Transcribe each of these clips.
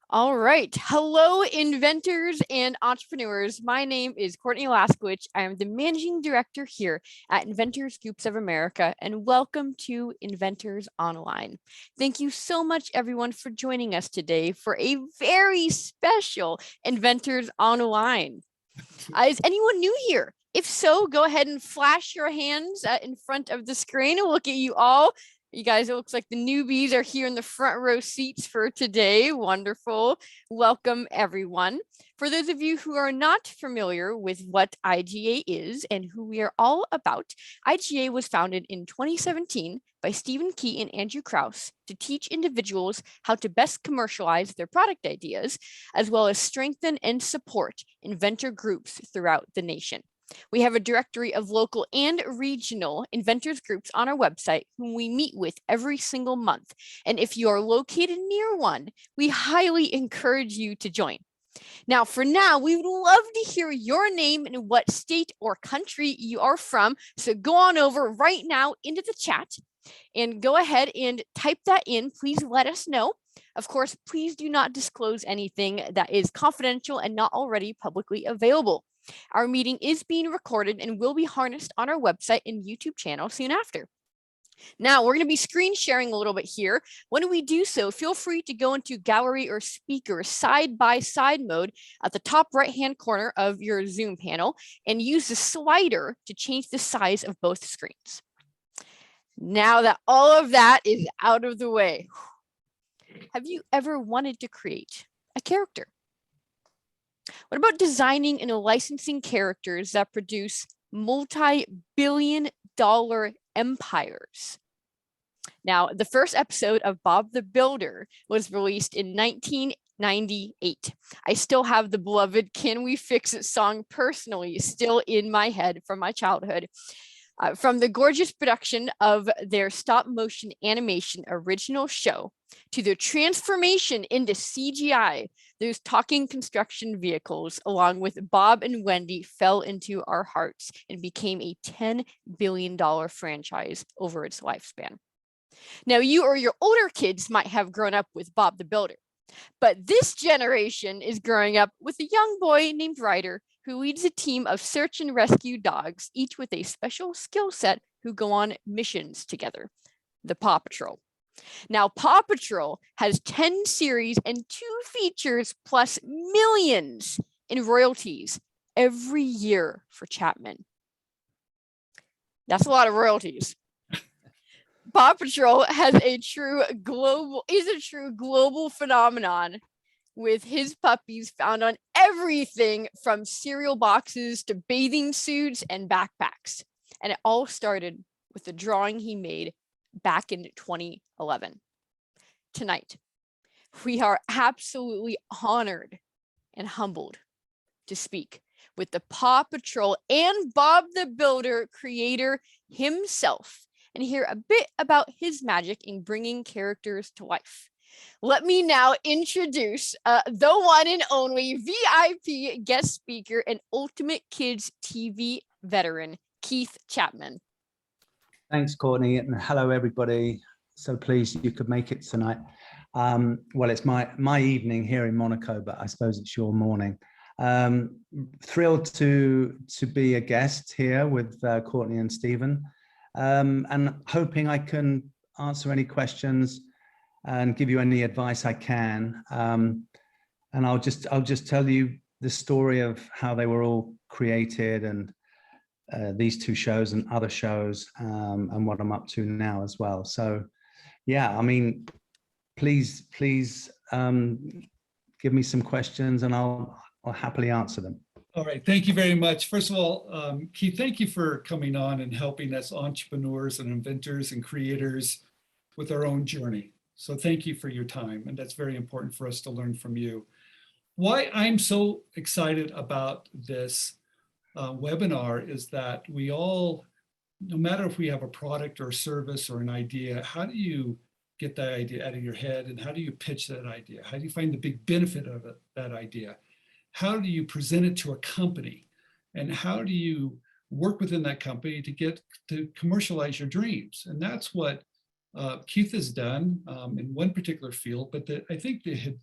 All right. Hello, inventors and entrepreneurs. My name is Courtney Laskowich. I am the managing director here at Inventors Groups of America, and welcome to Inventors Online. Thank you so much, everyone, for joining us today for a very special Inventors Online. Is anyone new here? If so, go ahead and flash your hands in front of the screen and look at you all. You guys, it looks like the newbies are here in the front row seats for today. Wonderful. Welcome, everyone. For those of you who are not familiar with what IGA is and who we are all about, IGA was founded in 2017 by Stephen Key and Andrew Krauss to teach individuals how to best commercialize their product ideas, as well as strengthen and support inventor groups throughout the nation. We have a directory of local and regional inventors groups on our website whom we meet with every single month. And if you are located near one, we highly encourage you to join. Now, for now, we would love to hear your name and what state or country you are from. So go on over right now into the chat and go ahead and type that in. Please let us know. Of course, please do not disclose anything that is confidential and not already publicly available. Our meeting is being recorded and will be harnessed on our website and YouTube channel soon after. Now, we're going to be screen sharing a little bit here. When we do so, feel free to go into gallery or speaker side-by-side mode at the top right-hand corner of your Zoom panel and use the slider to change the size of both screens. Now that all of that is out of the way, have you ever wanted to create a character? What about designing and licensing characters that produce multi-billion-dollar empires? Now, the first episode of Bob the Builder was released in 1998. I still have the beloved Can We Fix It song personally still in my head from my childhood. From the gorgeous production of their stop motion animation original show to their transformation into CGI, those talking construction vehicles, along with Bob and Wendy, fell into our hearts and became a $10 billion franchise over its lifespan. Now, you or your older kids might have grown up with Bob the Builder, but this generation is growing up with a young boy named Ryder who leads a team of search and rescue dogs, each with a special skill set, who go on missions together, the PAW Patrol. Now, PAW Patrol has 10 series and 2 features plus millions in royalties every year for Chapman. That's a lot of royalties. PAW Patrol has a true global phenomenon, with his puppies found on everything from cereal boxes to bathing suits and backpacks. And it all started with the drawing he made back in 2011. Tonight, we are absolutely honored and humbled to speak with the PAW Patrol and Bob the Builder creator himself and hear a bit about his magic in bringing characters to life. Let me now introduce the one and only VIP guest speaker and Ultimate Kids TV veteran, Keith Chapman. Thanks, Courtney, and hello, everybody. So pleased you could make it tonight. Well, it's my evening here in Monaco, but I suppose it's your morning. Thrilled to be a guest here with Courtney and Stephen, and hoping I can answer any questions and give you any advice I can. And I'll just tell you the story of how they were all created, and these 2 shows and other shows, and what I'm up to now as well. So yeah, I mean, please give me some questions and I'll happily answer them. All right, thank you very much. First of all, Keith, thank you for coming on and helping us entrepreneurs and inventors and creators with our own journey. So thank you for your time, and that's very important for us to learn from you. Why I'm so excited about this webinar is that we all, no matter if we have a product or a service or an idea, how do you get that idea out of your head, and how do you pitch that idea? How do you find the big benefit of it, that idea? How do you present it to a company? And how do you work within that company to get to commercialize your dreams? And that's what Keith has done in one particular field, but I think the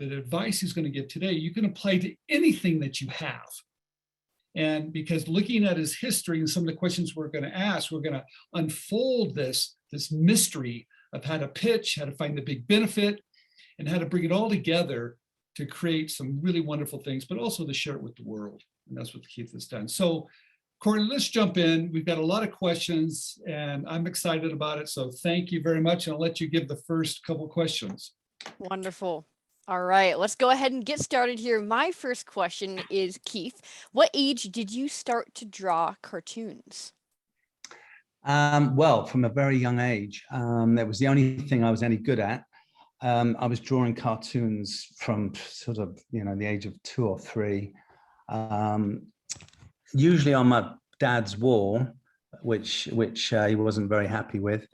the advice he's going to give today, you can apply to anything that you have. And because looking at his history and some of the questions we're going to ask, we're going to unfold this mystery of how to pitch, how to find the big benefit, and how to bring it all together to create some really wonderful things, but also to share it with the world. And that's what Keith has done. So, Courtney, let's jump in. We've got a lot of questions and I'm excited about it. So thank you very much. And I'll let you give the first couple questions. Wonderful. All right, let's go ahead and get started here. My first question is, Keith, what age did you start to draw cartoons? Well, from a very young age. That was the only thing I was any good at. I was drawing cartoons from sort of, the age of 2 or 3. Usually on my dad's wall, which he wasn't very happy with.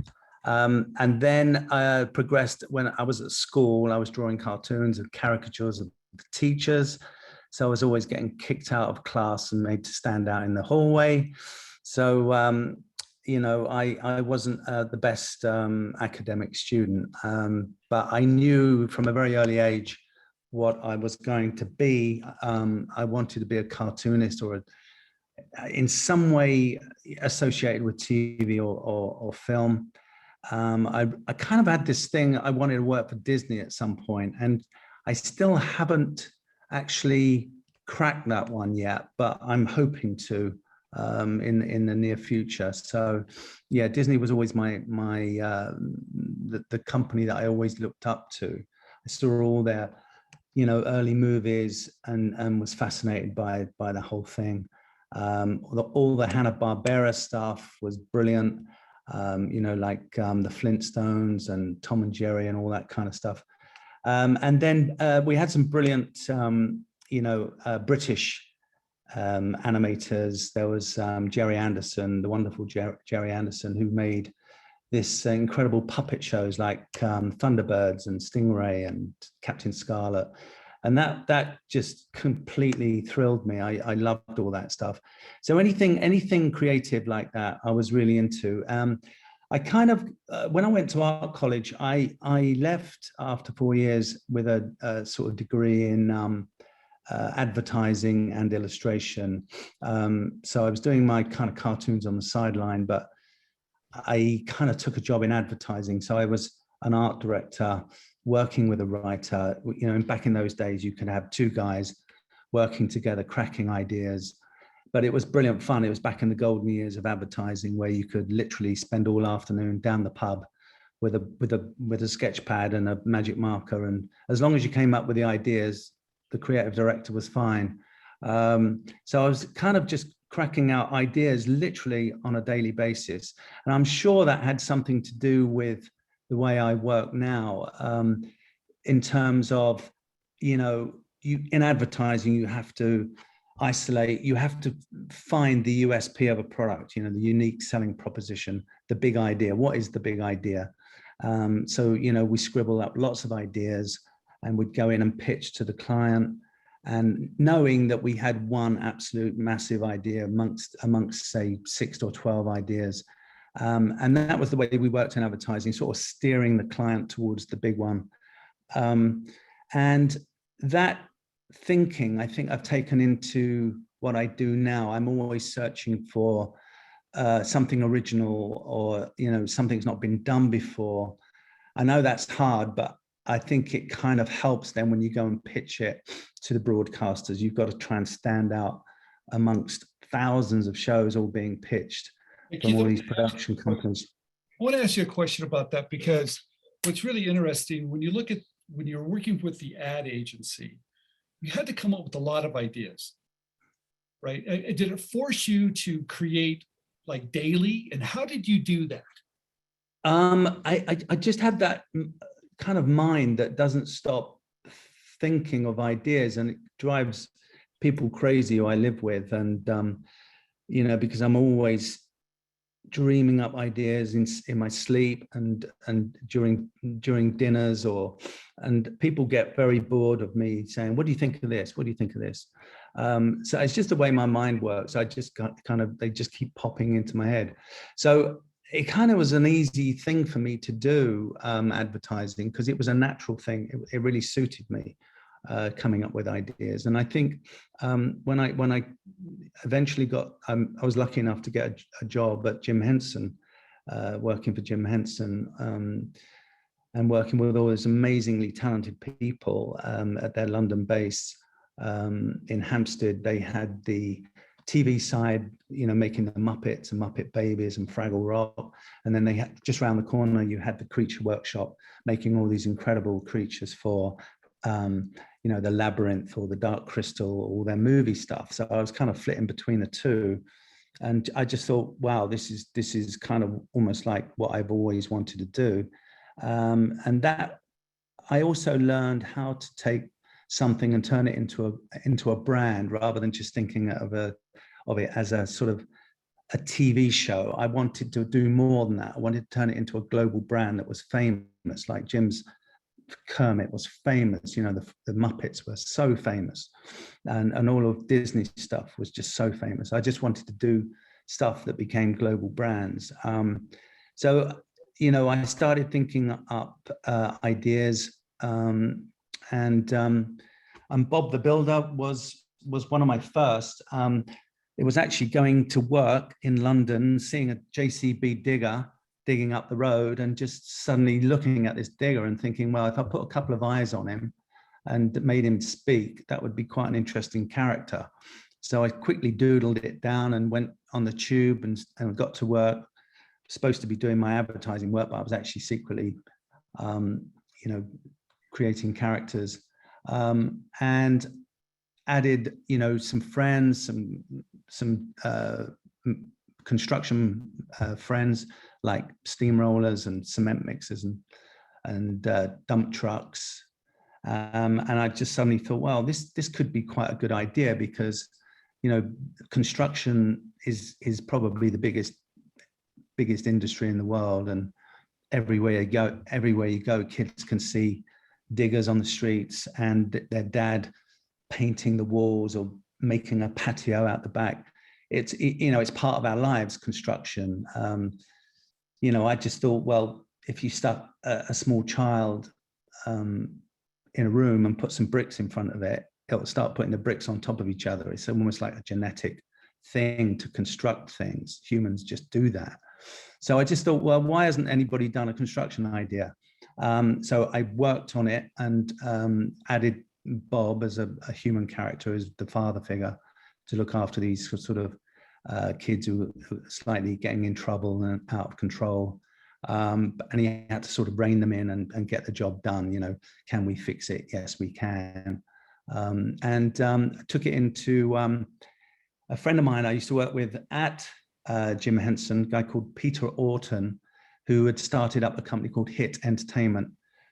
And then I progressed when I was at school. I was drawing cartoons and caricatures of the teachers. So I was always getting kicked out of class and made to stand out in the hallway. So, I wasn't the best academic student, but I knew from a very early age what I was going to be. I wanted to be a cartoonist or in some way associated with TV or film. I kind of had this thing, I wanted to work for Disney at some point, and I still haven't actually cracked that one yet, but I'm hoping to in the near future. So yeah, Disney was always the company that I always looked up to. I saw all their early movies and was fascinated by the whole thing. All the Hanna-Barbera stuff was brilliant. Like the Flintstones and Tom and Jerry and all that kind of stuff. And then we had some brilliant, British animators. There was Jerry Anderson, the wonderful Jerry Anderson, who made this incredible puppet shows like Thunderbirds and Stingray and Captain Scarlet. And that just completely thrilled me. I loved all that stuff. So anything creative like that, I was really into. I kind of, when I went to art college, I left after 4 years with a sort of degree in advertising and illustration. So I was doing my kind of cartoons on the sideline, but I kind of took a job in advertising. So I was an art director working with a writer. Back in those days, you could have 2 guys working together, cracking ideas. But it was brilliant fun. It was back in the golden years of advertising, where you could literally spend all afternoon down the pub with a sketch pad and a magic marker. And as long as you came up with the ideas, the creative director was fine. So I was kind of just cracking out ideas literally on a daily basis. And I'm sure that had something to do with the way I work now, in terms of, you in advertising, you have to isolate, you have to find the USP of a product, the unique selling proposition, the big idea. What is the big idea? So, we scribble up lots of ideas and we'd go in and pitch to the client, and knowing that we had one absolute massive idea amongst say 6 or 12 ideas. And that was the way we worked in advertising, sort of steering the client towards the big one. And that thinking, I think I've taken into what I do now. I'm always searching for something original, or, something's not been done before. I know that's hard, but I think it kind of helps then when you go and pitch it to the broadcasters. You've got to try and stand out amongst thousands of shows all being pitched from all these production companies. I want to ask you a question about that, because what's really interesting, when you're working with the ad agency, you had to come up with a lot of ideas, right? Did it force you to create like daily? And how did you do that? I just have that kind of mind that doesn't stop thinking of ideas, and it drives people crazy who I live with. And, because I'm always dreaming up ideas in my sleep and during dinners, and people get very bored of me saying, what do you think of this? What do you think of this? So it's just the way my mind works. I just they just keep popping into my head. So it kind of was an easy thing for me to do, advertising, because it was a natural thing. It really suited me. coming up with ideas. And I think when I eventually got, I was lucky enough to get a job at Jim Henson, working for Jim Henson, and working with all those amazingly talented people at their London base. In Hampstead, they had the TV side, making the Muppets and Muppet Babies and Fraggle Rock. And then they had, just around the corner, you had the Creature Workshop, making all these incredible creatures for, the Labyrinth or the Dark Crystal, all their movie stuff. So I was kind of flitting between the two. And I just thought, wow, this is kind of almost like what I've always wanted to do. And that I also learned how to take something and turn it into a brand, rather than just thinking of it as a sort of a TV show. I wanted to do more than that. I wanted to turn it into a global brand that was famous, like Jim's Kermit was famous. The Muppets were so famous, and all of Disney stuff was just so famous. I just wanted to do stuff that became global brands. So I started thinking up ideas, and Bob the Builder was one of my first. It was actually going to work in London, seeing a JCB digger digging up the road, and just suddenly looking at this digger and thinking, well, if I put a couple of eyes on him and made him speak, that would be quite an interesting character. So I quickly doodled it down and went on the tube and got to work. Supposed to be doing my advertising work, but I was actually secretly, creating characters, and added, some friends, some construction friends, like steamrollers and cement mixers and dump trucks. And I just suddenly thought, well, this could be quite a good idea, because, construction is probably the biggest industry in the world, and everywhere you go, kids can see diggers on the streets and their dad painting the walls or making a patio out the back. It's part of our lives, construction. I just thought, well, if you stuck a small child in a room and put some bricks in front of it, it'll start putting the bricks on top of each other. It's almost like a genetic thing to construct things. Humans just do that. So I just thought, well, why hasn't anybody done a construction idea? So I worked on it and added Bob as a human character, as the father figure, to look after these sort of kids who were slightly getting in trouble and out of control. And he had to sort of rein them in and get the job done. Can we fix it? Yes, we can. And took it into a friend of mine I used to work with at Jim Henson, a guy called Peter Orton, who had started up a company called Hit Entertainment,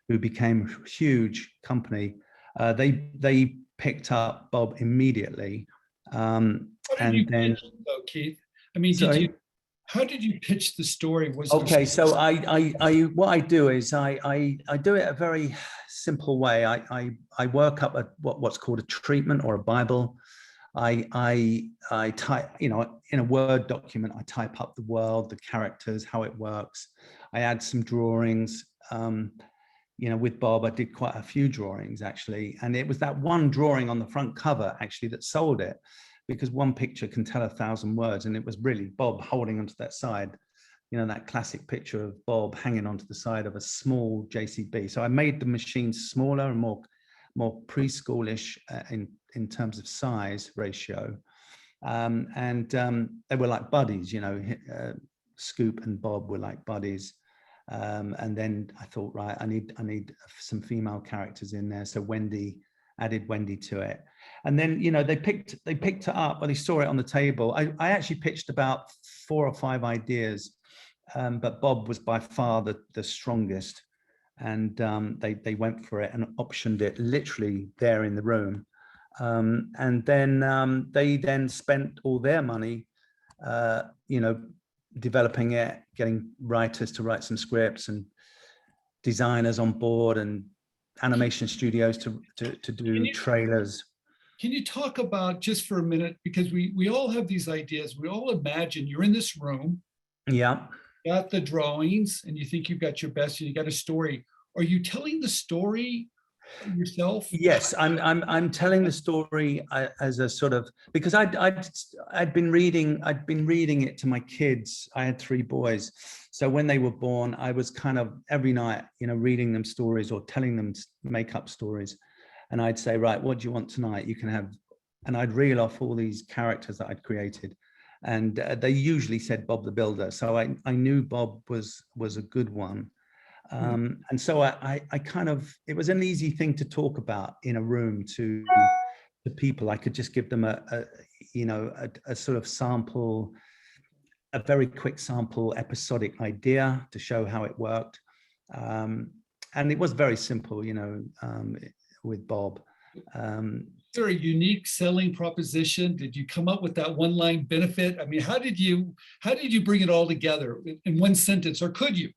who became a huge company. They picked up Bob immediately. Keith? I mean, how did you pitch the story? So I what I do is I do it a very simple way. I work up what's called a treatment or a Bible. I type, in a Word document, I type up the world, the characters, how it works. I add some drawings. With Bob, I did quite a few drawings actually. And it was that one drawing on the front cover actually that sold it, because one picture can tell 1,000 words. And it was really Bob holding onto that side, that classic picture of Bob hanging onto the side of a small JCB. So I made the machines smaller and more preschoolish in terms of size ratio. And they were like buddies, Scoop and Bob were like buddies. And then I thought, right, I need some female characters in there. So added Wendy to it. And then, they picked it up, or they saw it on the table. I actually pitched about 4 or 5 ideas, but Bob was by far the strongest. And they went for it and optioned it literally there in the room. And then they then spent all their money, developing it, getting writers to write some scripts and designers on board and animation studios to do trailers. Can you talk about, just for a minute, because we all have these ideas, we all imagine you're in this room. Yeah. Got the drawings and you think you've got your best and you got a story. Are you telling the story yourself? Yes, I'm telling the story as a sort of, because I'd been reading it to my kids. I had 3 boys, so when they were born, I was kind of every night, reading them stories or telling them make up stories, and I'd say, right, what do you want tonight? You can have, and I'd reel off all these characters that I'd created, and they usually said Bob the Builder, so I knew Bob was a good one. And so I kind of, it was an easy thing to talk about in a room to people. I could just give them a sort of sample, a very quick sample episodic idea to show how it worked. And it was very simple, with Bob. Is there a unique selling proposition? Did you come up with that one-line benefit? I mean, how did you bring it all together in one sentence, or could you?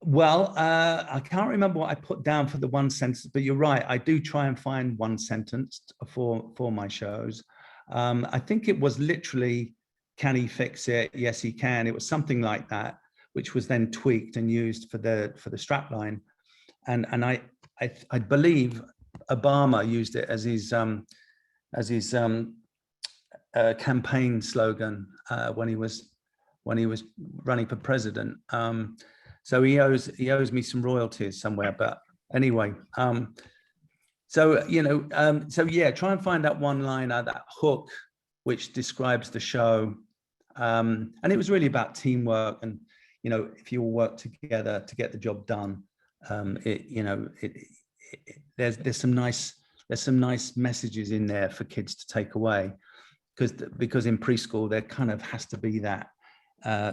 Well, I can't remember what I put down for the one sentence, but you're right. I do try and find one sentence for my shows. I think it was literally, can he fix it? Yes, he can. It was something like that, which was then tweaked and used for the strapline. And I believe Obama used it as his campaign slogan when he was running for president. So he owes me some royalties somewhere, but anyway, so yeah, try and find that one-liner, that hook, which describes the show. And it was really about teamwork, and if you all work together to get the job done, there's some nice messages in there for kids to take away, because in preschool there kind of has to be that.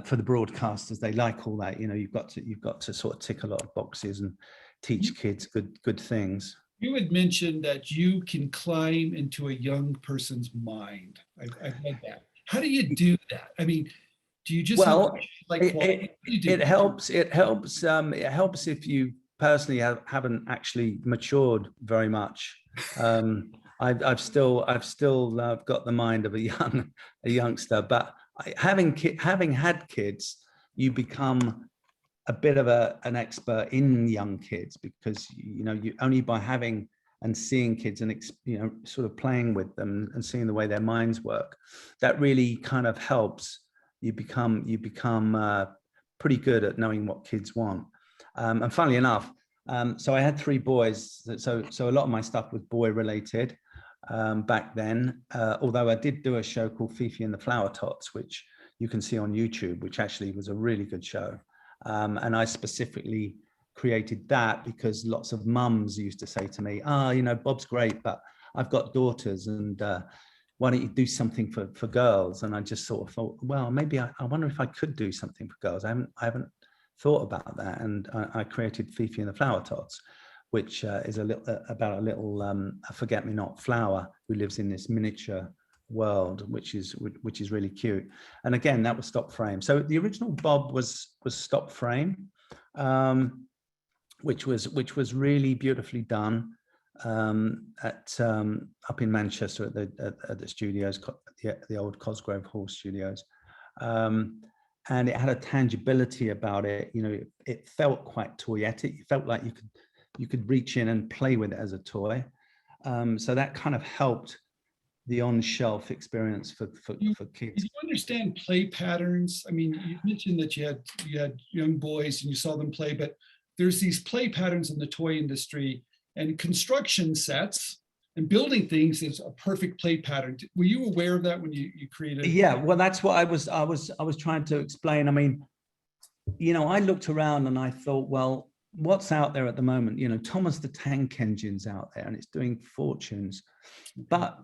For the broadcasters, they like all that. You've got to sort of tick a lot of boxes and teach kids good things. You had mentioned that you can climb into a young person's mind. I've read that. How do you do that? I mean, do you just it helps if you personally haven't actually matured very much. I've still got the mind of a youngster, but having had kids, you become a bit of an expert in young kids, because you only by having and seeing kids and sort of playing with them and seeing the way their minds work, that really kind of helps you become pretty good at knowing what kids want. And funnily enough, so I had 3 boys, so a lot of my stuff was boy related. Back then, although I did do a show called Fifi and the Flower Tots, which you can see on YouTube, which actually was a really good show. And I specifically created that because lots of mums used to say to me, Bob's great, but I've got daughters, and why don't you do something for girls? And I just sort of thought, well, maybe I wonder if I could do something for girls. I haven't thought about that. And I created Fifi and the Flower Tots, which is about a little forget-me-not flower who lives in this miniature world, which is really cute. And again, that was stop frame. So the original Bob was stop frame, which was really beautifully done up in Manchester at the studios, the old Cosgrove Hall studios. And it had a tangibility about it. It felt quite toyetic. It felt like you could reach in and play with it as a toy. So that kind of helped the on-shelf experience for kids. Do you understand play patterns? I mean, you mentioned that you had young boys and you saw them play, but there's these play patterns in the toy industry, and construction sets and building things is a perfect play pattern. Were you aware of that when you created? Yeah, well, that's what I was trying to explain. I mean, I looked around and I thought, well, what's out there at the moment? Thomas the Tank Engine's out there and it's doing fortunes, but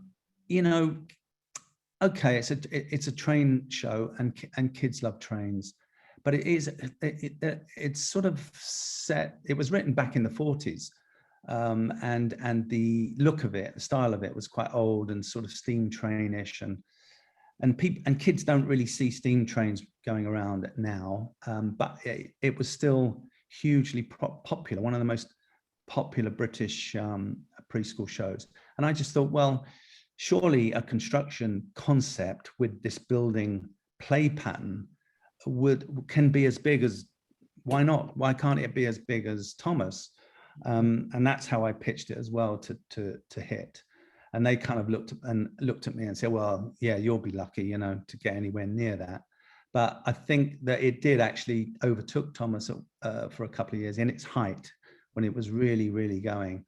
okay, it's a train show and kids love trains, but it's sort of set. It was written back in the 40s, and the look of it, the style of it was quite old and sort of steam trainish, and kids don't really see steam trains going around now, but it was still hugely popular, one of the most popular British preschool shows. And I just thought, well, surely a construction concept with this building play pattern can be as big as, why not? Why can't it be as big as Thomas? And that's how I pitched it as well to hit. And they kind of looked at me and said, well, yeah, you'll be lucky, you know, to get anywhere near that. But I think that it did actually overtook Thomas for a couple of years in its height when it was really, really going.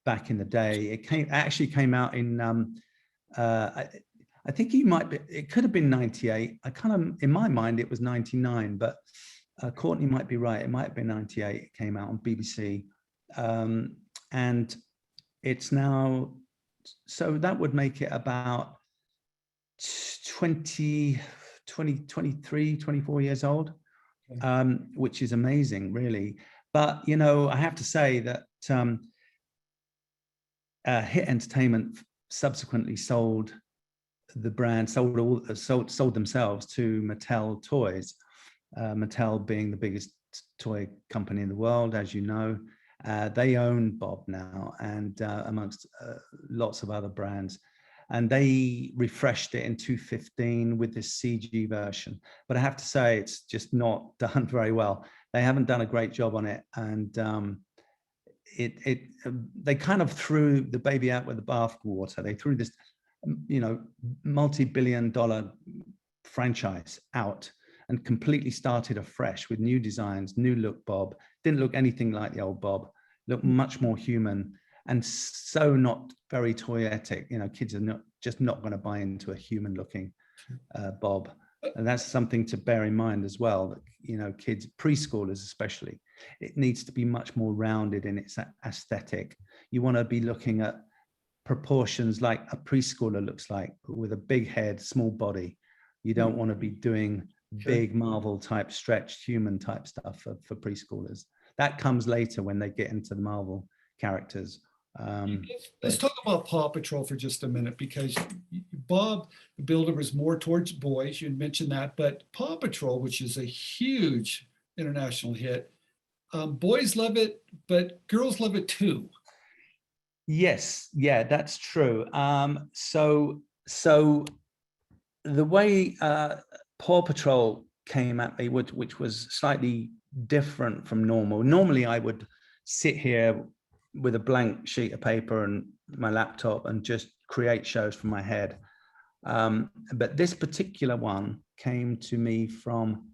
Back in the day, it actually came out in, I think it could have been 98. I kind of, in my mind, it was 99, but Courtney might be right. It might have been 98. It came out on BBC. And it's now, so that would make it about 23, 24 years old, which is amazing, really. But, you know, I have to say that Hit Entertainment subsequently sold the brand, sold themselves to Mattel Toys, Mattel being the biggest toy company in the world, as you know. They own Bob now, and amongst lots of other brands. And they refreshed it in 2015 with this CG version. But I have to say, it's just not done very well. They haven't done a great job on it. And they kind of threw the baby out with the bathwater. They threw this, you know, multi-billion-dollar franchise out and completely started afresh with new designs, new look Bob. Didn't look anything like the old Bob. Looked much more human and so not very toyetic. You know, kids are just not going to buy into a human-looking Bob. And that's something to bear in mind as well. That, you know, kids, preschoolers especially, it needs to be much more rounded in its aesthetic. You want to be looking at proportions like a preschooler looks like, with a big head, small body. You don't want to be doing big Marvel type stretched human type stuff for preschoolers. That comes later when they get into the Marvel characters. Let's talk about Paw Patrol for just a minute, because Bob the Builder was more towards boys. You mentioned that, but Paw Patrol, which is a huge international hit, boys love it, but girls love it too. Yes, yeah, that's true. So the way Paw Patrol came at me, which was slightly different from normal. Normally, I would sit here with a blank sheet of paper and my laptop and just create shows from my head. But this particular one came to me from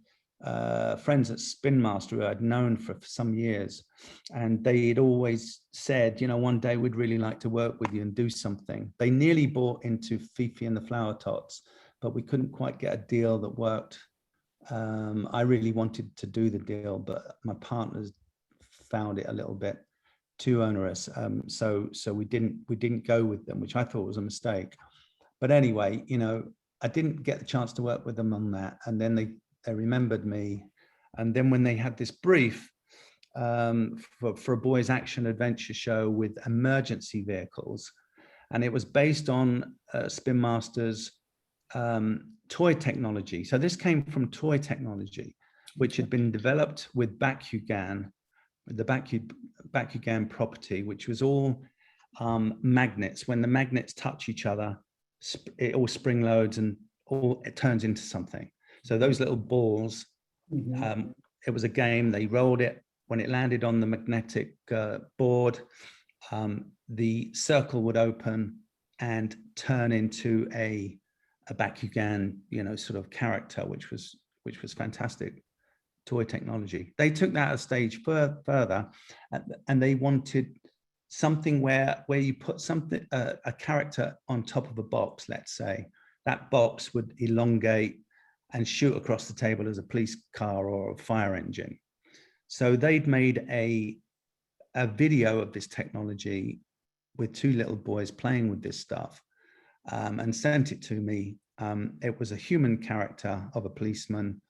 friends at Spin Master who I'd known for some years. And they'd always said, you know, one day we'd really like to work with you and do something. They nearly bought into Fifi and the Flower Tots, but we couldn't quite get a deal that worked. I really wanted to do the deal, but my partners found it a little bit too onerous. So we didn't go with them, which I thought was a mistake. But anyway, you know, I didn't get the chance to work with them on that. And then they remembered me. And then when they had this brief for a boys action adventure show with emergency vehicles, and it was based on Spin Master's toy technology. So this came from toy technology, which had been developed with Bakugan, the Bakugan property, which was all magnets. When the magnets touch each other, it all spring loads and it turns into something. So those little balls, it was a game. They rolled it. When it landed on the magnetic board, the circle would open and turn into a Bakugan, you know, sort of character, which was fantastic toy technology. They took that a stage further, and they wanted something where you put something, a character on top of a box. Let's say that box would elongate and shoot across the table as a police car or a fire engine. So they'd made a video of this technology with two little boys playing with this stuff, and sent it to me. It was a human character of a policeman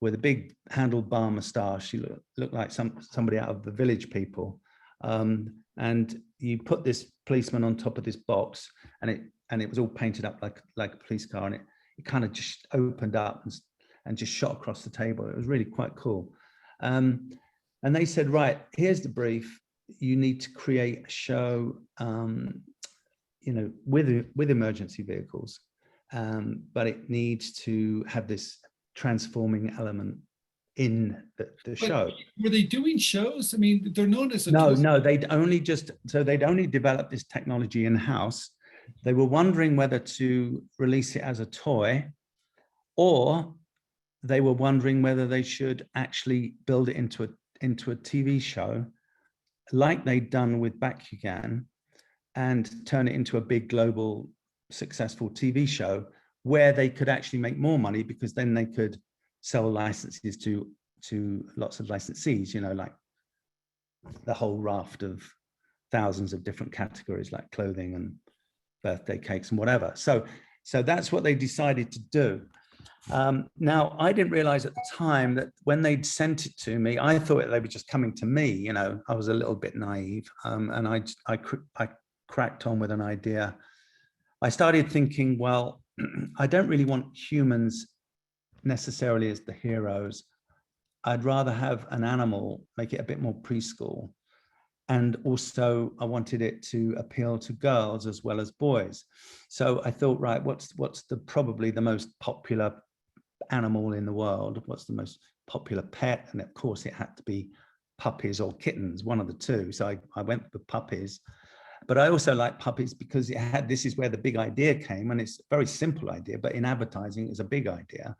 with a big handlebar moustache. He looked like somebody out of the Village People. And you put this policeman on top of this box, and it was all painted up like a police car, and it kind of just opened up and just shot across the table. It was really quite cool. And they said, right, here's the brief. You need to create a show, you know, with emergency vehicles, but it needs to have this transforming element in the show. Were they doing shows? I mean, they're known as a No, they'd only developed this technology in-house. They were wondering whether to release it as a toy, or they were wondering whether they should actually build it into a TV show, like they'd done with Bakugan, and turn it into a big global successful TV show where they could actually make more money, because then they could sell licenses to lots of licensees, you know, like the whole raft of thousands of different categories like clothing and birthday cakes and whatever. So that's what they decided to do. Now, I didn't realize at the time that when they'd sent it to me, I thought they were just coming to me. You know, I was a little bit naive, and I cracked on with an idea. I started thinking, well, I don't really want humans necessarily as the heroes. I'd rather have an animal, make it a bit more preschool. And also I wanted it to appeal to girls as well as boys. So I thought, right, what's probably the most popular animal in the world? What's the most popular pet? And of course it had to be puppies or kittens, one of the two. So I went with puppies. But I also like puppies because this is where the big idea came, and it's a very simple idea, but in advertising it's a big idea.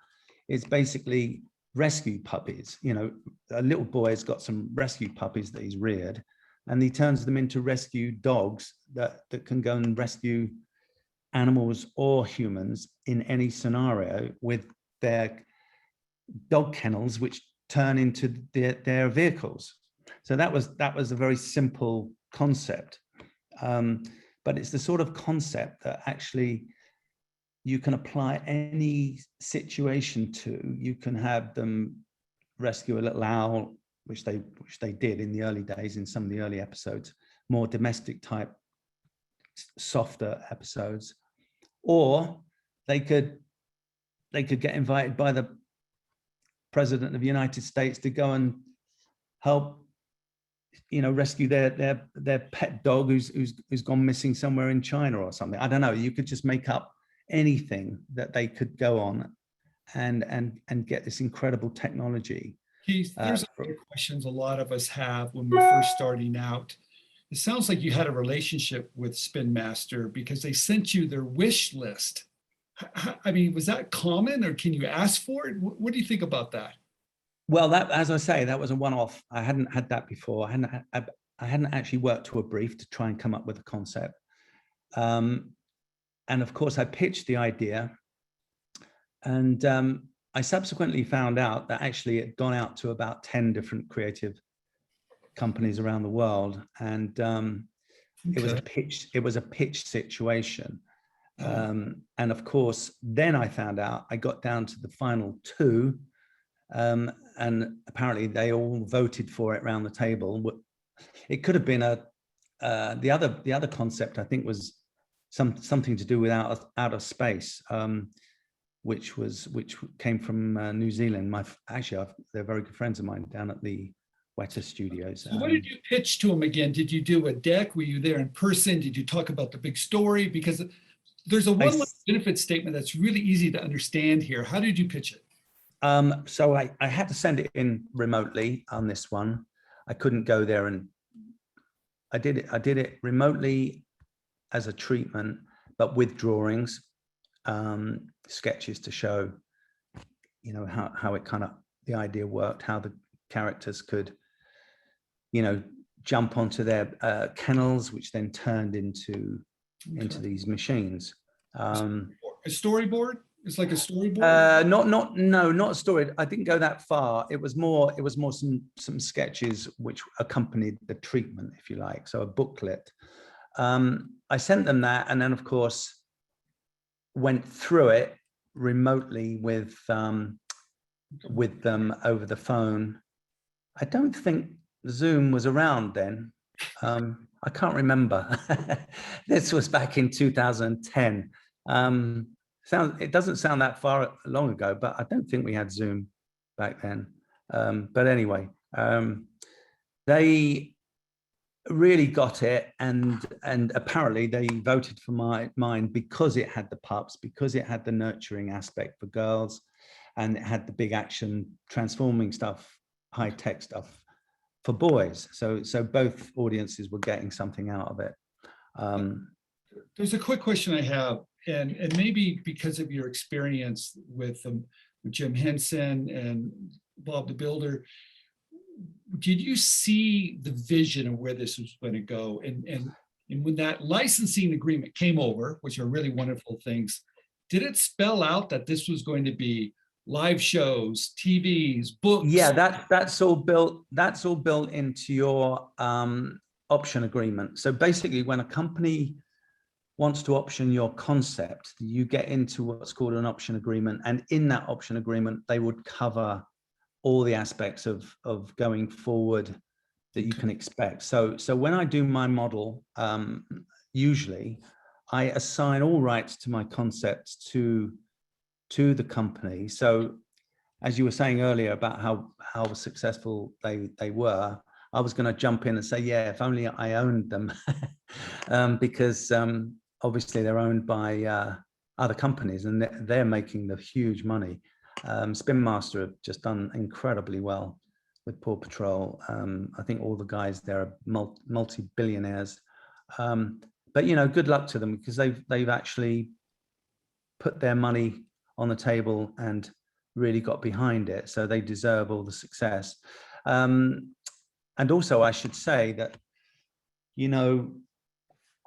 It's basically rescue puppies. You know, a little boy has got some rescue puppies that he's reared, and he turns them into rescue dogs that can go and rescue animals or humans in any scenario, with their dog kennels, which turn into their vehicles. So that was a very simple concept. But it's the sort of concept that actually you can apply any situation to. You can have them rescue a little owl, which they did in the early days in some of the early episodes, more domestic type, softer episodes, or they could get invited by the President of the United States to go and help, you know, rescue their pet dog who's gone missing somewhere in China or something. I don't know. You could just make up anything that they could go on and get this incredible technology. Keith, there's a few questions a lot of us have when we're first starting out. It sounds like you had a relationship with Spin Master because they sent you their wish list. I mean, was that common, or can you ask for it? What do you think about that? Well, that, as I say, that was a one-off. I hadn't had that before. I hadn't actually worked to a brief to try and come up with a concept. And of course, I pitched the idea, and I subsequently found out that actually it had gone out to about 10 different creative companies around the world, and it was a pitch situation. And of course, then I found out, I got down to the final two, and apparently they all voted for it around the table. It could have been the other concept, I think, was something to do with outer space, which came from New Zealand. They're very good friends of mine down at the Weta Studios. So what did you pitch to them again? Did you do a deck? Were you there in person? Did you talk about the big story? Because there's a one-line benefit statement that's really easy to understand here. How did you pitch it? So I had to send it in remotely on this one. I couldn't go there, and I did it remotely as a treatment, but with drawings, sketches to show, you know, how it kind of, the idea worked, how the characters could, you know, jump onto their kennels, which then turned into these machines. A storyboard? It's like a storyboard? Not a story. I didn't go that far. It was more some sketches which accompanied the treatment, if you like. So a booklet. I sent them that, and then of course went through it remotely with them over the phone. I don't think Zoom was around then. I can't remember. This was back in 2010. It doesn't sound that far long ago, but I don't think we had Zoom back then. But anyway, they really got it, and apparently they voted for mine because it had the pups, because it had the nurturing aspect for girls, and it had the big action transforming stuff, high tech stuff for boys. So both audiences were getting something out of it. There's a quick question I have, and maybe because of your experience with Jim Henson and Bob the Builder, did you see the vision of where this was going to go? And when that licensing agreement came over, which are really wonderful things, did it spell out that this was going to be live shows, TVs, books? Yeah, that's all built into your option agreement. So basically, when a company wants to option your concept, you get into what's called an option agreement, and in that option agreement, they would cover all the aspects of going forward that you can expect. So when I do my model, usually I assign all rights to my concepts to the company. So as you were saying earlier about how successful they were, I was going to jump in and say, yeah, if only I owned them, because obviously they're owned by other companies, and they're making the huge money. Spin Master have just done incredibly well with PAW Patrol. I think all the guys there are multi-billionaires. But good luck to them, because they've actually put their money on the table and really got behind it. So they deserve all the success. And also, I should say that,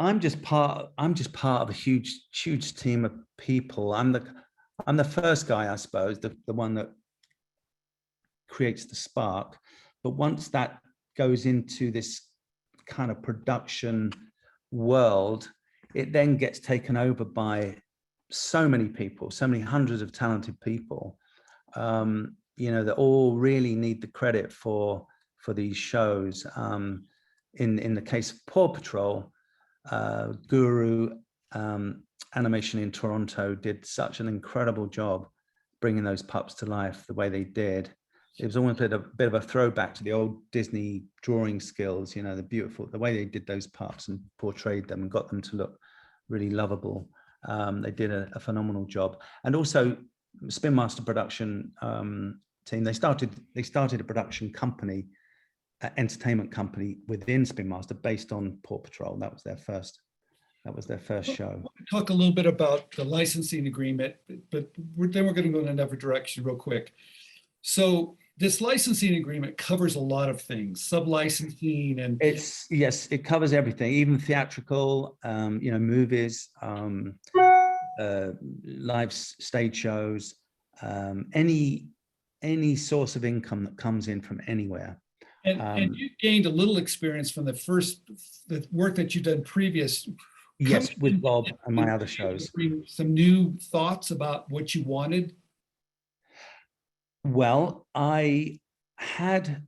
I'm just part of a huge team of people. I'm the first guy, I suppose, the one that creates the spark. But once that goes into this kind of production world, it then gets taken over by so many people, so many hundreds of talented people, that all really need the credit for these shows. In the case of PAW Patrol, Guru Animation in Toronto did such an incredible job bringing those pups to life the way they did. It was almost a bit of a throwback to the old Disney drawing skills, the way they did those pups and portrayed them and got them to look really lovable. They did a phenomenal job. And also Spin Master production team, they started a production company, entertainment company within Spin Master based on PAW Patrol. That was their first show. Talk a little bit about the licensing agreement, but then we're going to go in another direction real quick. So this licensing agreement covers a lot of things, sub-licensing, and it covers everything, even theatrical, movies, live stage shows, any source of income that comes in from anywhere. And you gained a little experience from the work that you've done previous. Yes, with Bob and my other shows. Some new thoughts about what you wanted? Well, I had,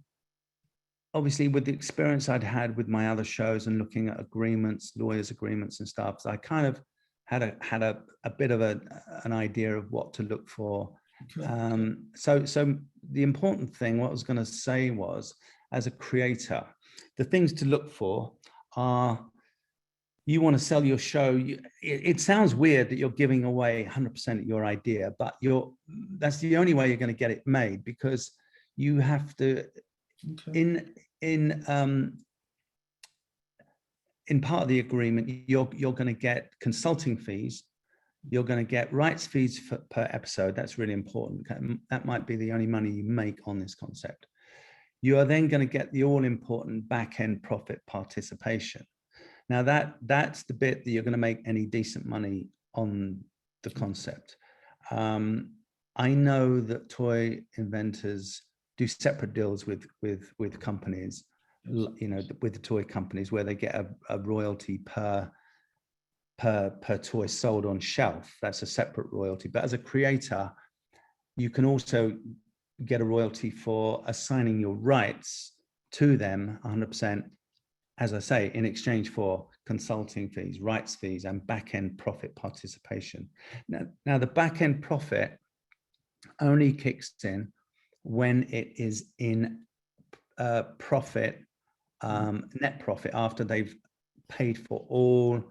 obviously, with the experience I'd had with my other shows and looking at agreements, lawyers' agreements and stuff, I kind of had a bit of an idea of what to look for. Okay. So the important thing, what I was going to say was, as a creator, the things to look for are, you want to sell your show. It sounds weird that you're giving away 100% of your idea, but that's the only way you're going to get it made, because you have to, okay. In part of the agreement, you're going to get consulting fees. You're going to get rights fees per episode. That's really important. That might be the only money you make on this concept. You are then going to get the all-important back-end profit participation. Now that's the bit that you're going to make any decent money on the concept. I know that toy inventors do separate deals with companies, with the toy companies, where they get a royalty per toy sold on shelf. That's a separate royalty. But as a creator, you can also get a royalty for assigning your rights to them 100%, as I say, in exchange for consulting fees, rights fees, and back-end profit participation. Now the back-end profit only kicks in when it is in profit, net profit, after they've paid for all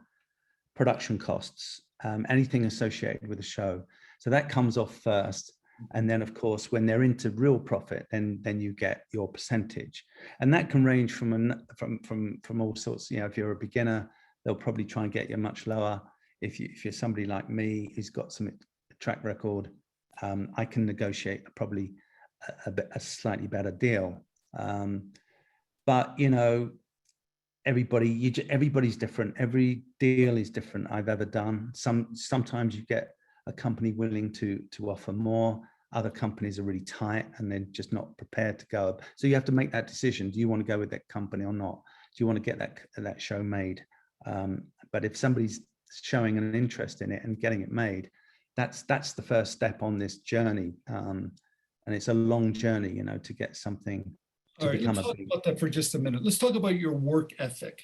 production costs, anything associated with the show. So that comes off first. And then, of course, when they're into real profit, then you get your percentage, and that can range from all sorts. You know, if you're a beginner, they'll probably try and get you much lower. If you're somebody like me who's got some track record, I can negotiate probably a slightly better deal. But you know, everybody's different. Every deal is different I've ever done. Sometimes you get a company willing to offer more. Other companies are really tight and they're just not prepared to go. So you have to make that decision. Do you want to go with that company or not? Do you want to get that show made? But if somebody's showing an interest in it and getting it made, that's the first step on this journey. And it's a long journey, you know, to get something to All right, become let's a talk big. about that for just a minute. Let's talk about your work ethic.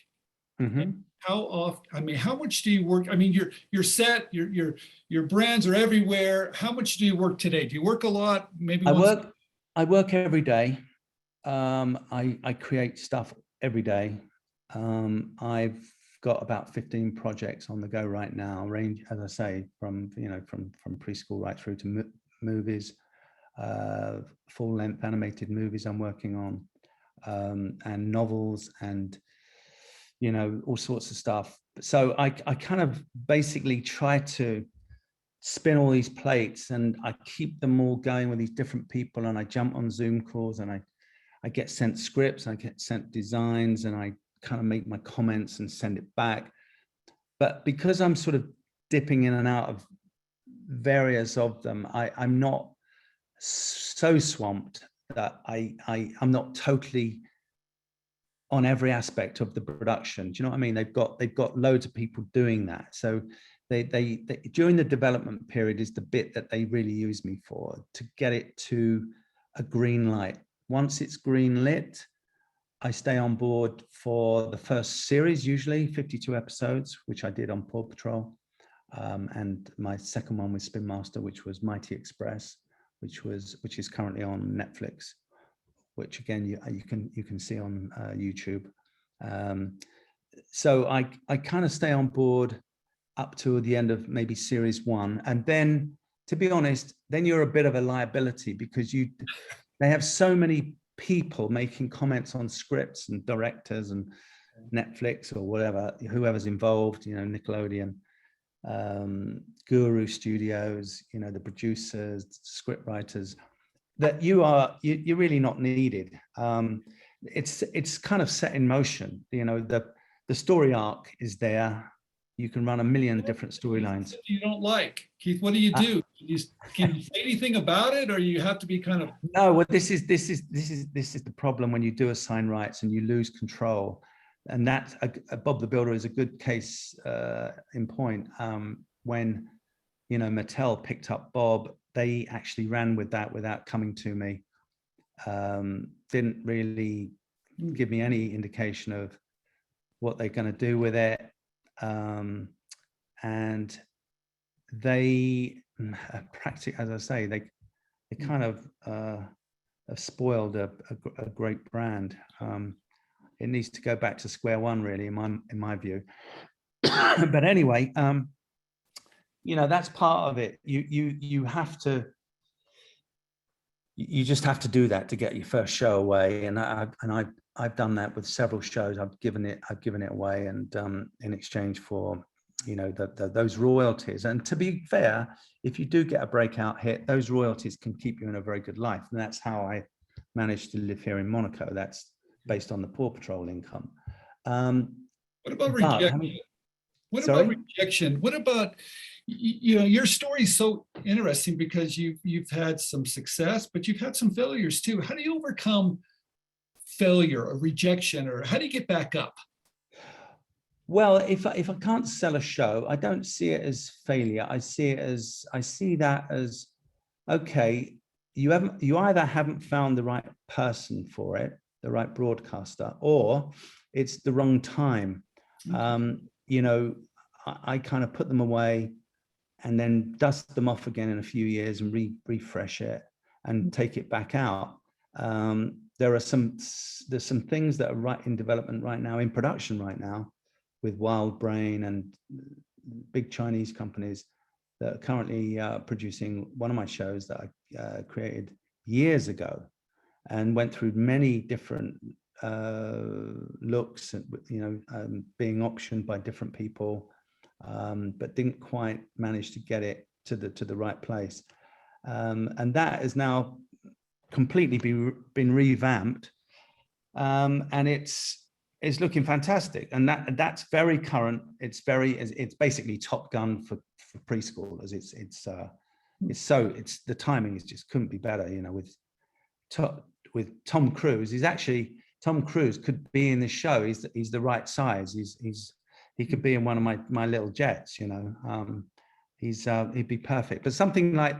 Mhm. How often, I mean, how much do you work? I mean, your set, your brands are everywhere. How much do you work today? Do you work a lot? Maybe I once. work every day. I create stuff every day. I've got about 15 projects on the go right now, range, as I say, from preschool right through to movies, full-length animated movies I'm working on, and novels, and you know, all sorts of stuff. So I kind of basically try to spin all these plates, and I keep them all going with these different people, and I jump on Zoom calls, and I get sent scripts, I get sent designs, and I kind of make my comments and send it back. But because I'm sort of dipping in and out of various of them, I'm not so swamped that I'm not totally on every aspect of the production. Do you know what I mean? They've got loads of people doing that. So they during the development period is the bit that they really use me for, to get it to a green light. Once it's green lit, I stay on board for the first series, usually 52 episodes, which I did on PAW Patrol. And my second one was Spin Master, which was Mighty Express, which is currently on Netflix, which again you can see on YouTube. So I kind of stay on board up to the end of maybe series 1, and then, to be honest, then you're a bit of a liability, because they have so many people making comments on scripts, and directors, and Netflix, or whatever, whoever's involved, you know, Nickelodeon, Guru Studios, you know, the producers, script writers, that you're really not needed. It's kind of set in motion. You know, the story arc is there. You can run a million different storylines. You don't like, Keith, what do you do? Can you say anything about it, or you have to be kind of? No, well, this is the problem when you do assign rights and you lose control, and that Bob the Builder is a good case in point. When, you know, Mattel picked up Bob, they actually ran with that without coming to me. Didn't really give me any indication of what they're going to do with it. And they practically, as I say, they kind of have spoiled a great brand. It needs to go back to square one, really, in my view. But anyway, you know, that's part of it. You have to. You just have to do that to get your first show away, and I've done that with several shows. I've given it away, and in exchange for, you know, those royalties. And to be fair, if you do get a breakout hit, those royalties can keep you in a very good life, and that's how I managed to live here in Monaco. That's based on the PAW Patrol income. What about rejection? About rejection? What about, you know, your story is so interesting because you've had some success, but you've had some failures too. How do you overcome failure or rejection, or how do you get back up? Well, if I can't sell a show, I don't see it as failure. I see that as, okay, you either haven't found the right person for it, the right broadcaster, or it's the wrong time. You know, I kind of put them away and then dust them off again in a few years and refresh it and take it back out. There's some things that are right in development right now, in production right now, with Wild Brain and big Chinese companies that are currently producing one of my shows that created years ago, and went through many different looks, being optioned by different people, but didn't quite manage to get it to the right place. And that has now completely been revamped, and it's looking fantastic. And that's very current. It's basically Top Gun for preschoolers. It's the timing is just couldn't be better. With Tom Cruise. Tom Cruise could be in the show. He's the right size. He could be in one of my little jets. He'd be perfect. But something like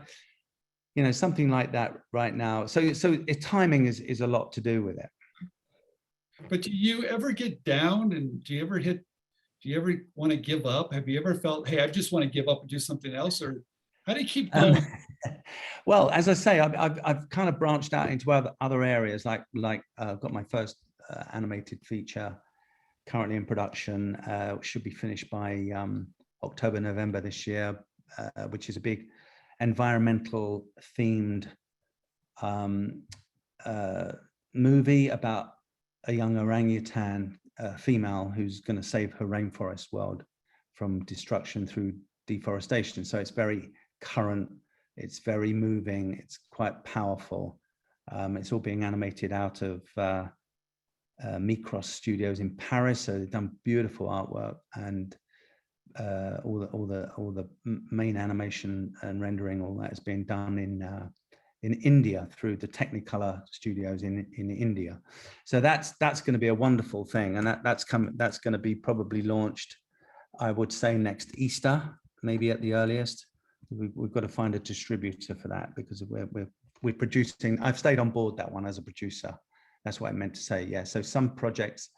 that right now. So timing is a lot to do with it. But do you ever get down, and do you ever want to give up? Have you ever felt, hey, I just want to give up and do something else? Or how do you keep going? Well, as I say, I've kind of branched out into other areas, like I've got my first animated feature currently in production, which should be finished by October, November this year, which is a big environmental themed movie about a young orangutan female who's going to save her rainforest world from destruction through deforestation. So it's very current, it's very moving, it's quite powerful. It's all being animated out of Micros Studios in Paris, so they've done beautiful artwork, and all the main animation and rendering, all that is being done in India through the Technicolor studios in India. So that's going to be a wonderful thing, and that's going to be probably launched, I would say, next Easter, maybe at the earliest. We've got to find a distributor for that, because we're producing. I've stayed on board that one as a producer. That's what I meant to say. Yeah. So some projects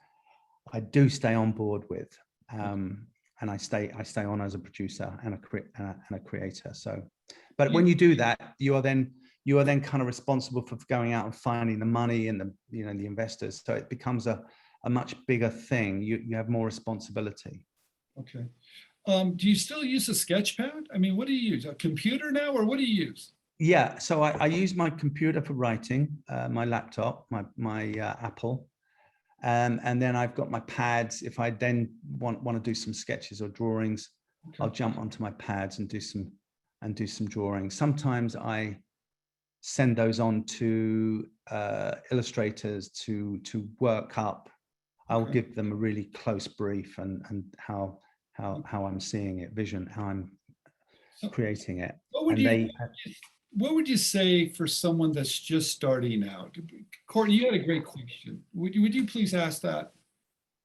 I do stay on board with, and I stay on as a producer and a creator. So, but when you do that, you are then kind of responsible for going out and finding the money and the investors. So it becomes a much bigger thing. You have more responsibility. Okay. Do you still use a sketch pad? I mean, what do you use? A computer now, or what do you use? Yeah, so I use my computer for writing, my laptop, my Apple, and then I've got my pads. If I then want to do some sketches or drawings, okay, I'll jump onto my pads and do some drawings. Sometimes I send those on to illustrators to work up. I'll give them a really close brief and how I'm seeing it, how I'm creating it. What would you say for someone that's just starting out? Courtney, you had a great question. Would you please ask that?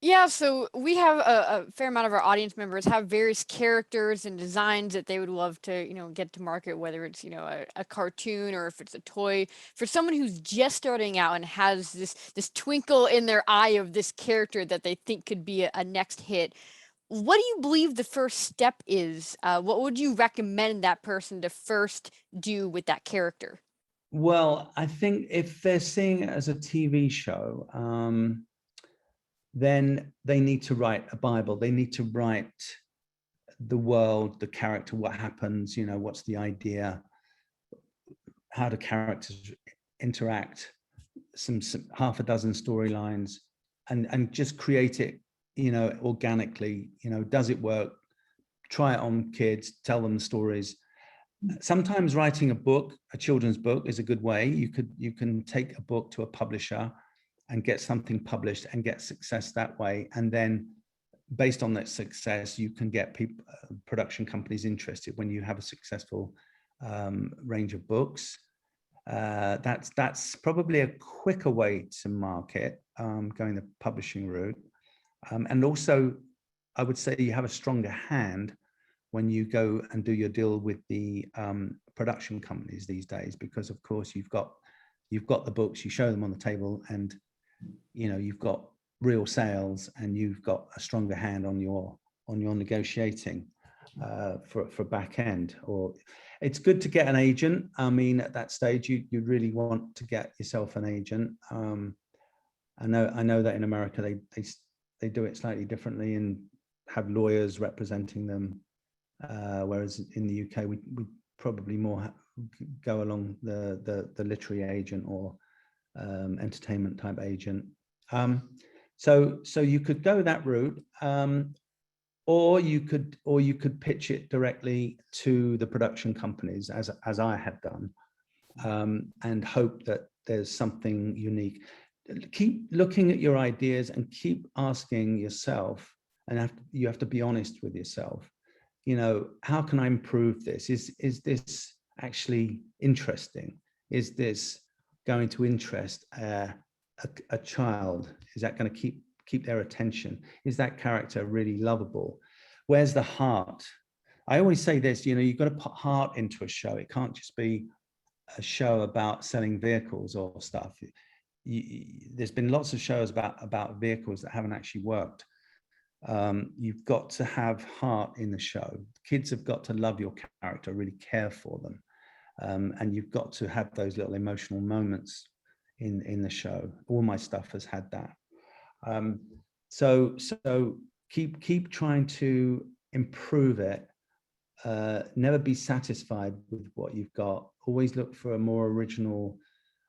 Yeah, so we have a fair amount of our audience members have various characters and designs that they would love to, get to market, whether it's, a cartoon or if it's a toy. For someone who's just starting out and has this twinkle in their eye of this character that they think could be a next hit, what do you believe the first step is? What would you recommend that person to first do with that character? Well, I think if they're seeing it as a TV show, then they need to write a Bible. They need to write the world, the character, what happens, what's the idea, how do characters interact, some half a dozen storylines, and just create it, organically. Does it work? Try it on kids, tell them the stories. Sometimes writing a children's book is a good way. You can take a book to a publisher and get something published and get success that way. And then based on that success, you can get production companies interested when you have a successful range of books. That's probably a quicker way to market, going the publishing route. And also, I would say you have a stronger hand when you go and do your deal with the production companies these days, because of course you've got the books, you show them on the table, and you've got real sales, and you've got a stronger hand on your negotiating for back end. Or it's good to get an agent. I mean, at that stage, you really want to get yourself an agent. I know that in America they do it slightly differently and have lawyers representing them, whereas in the UK we probably more go along the literary agent or entertainment type agent. So you could go that route, or you could pitch it directly to the production companies, as I had done, and hope that there's something unique. Keep looking at your ideas and keep asking yourself, and you have to be honest with yourself. You know, how can I improve this? Is this actually interesting? Is this going to interest a child? Is that going to keep their attention? Is that character really lovable? Where's the heart? I always say this, you know, you've got to put heart into a show. It can't just be a show about selling vehicles or stuff. There's been lots of shows about vehicles that haven't actually worked. You've got to have heart in the show. Kids have got to love your character, really care for them. And you've got to have those little emotional moments in the show. All my stuff has had that. So keep trying to improve it. Never be satisfied with what you've got. Always look for a more original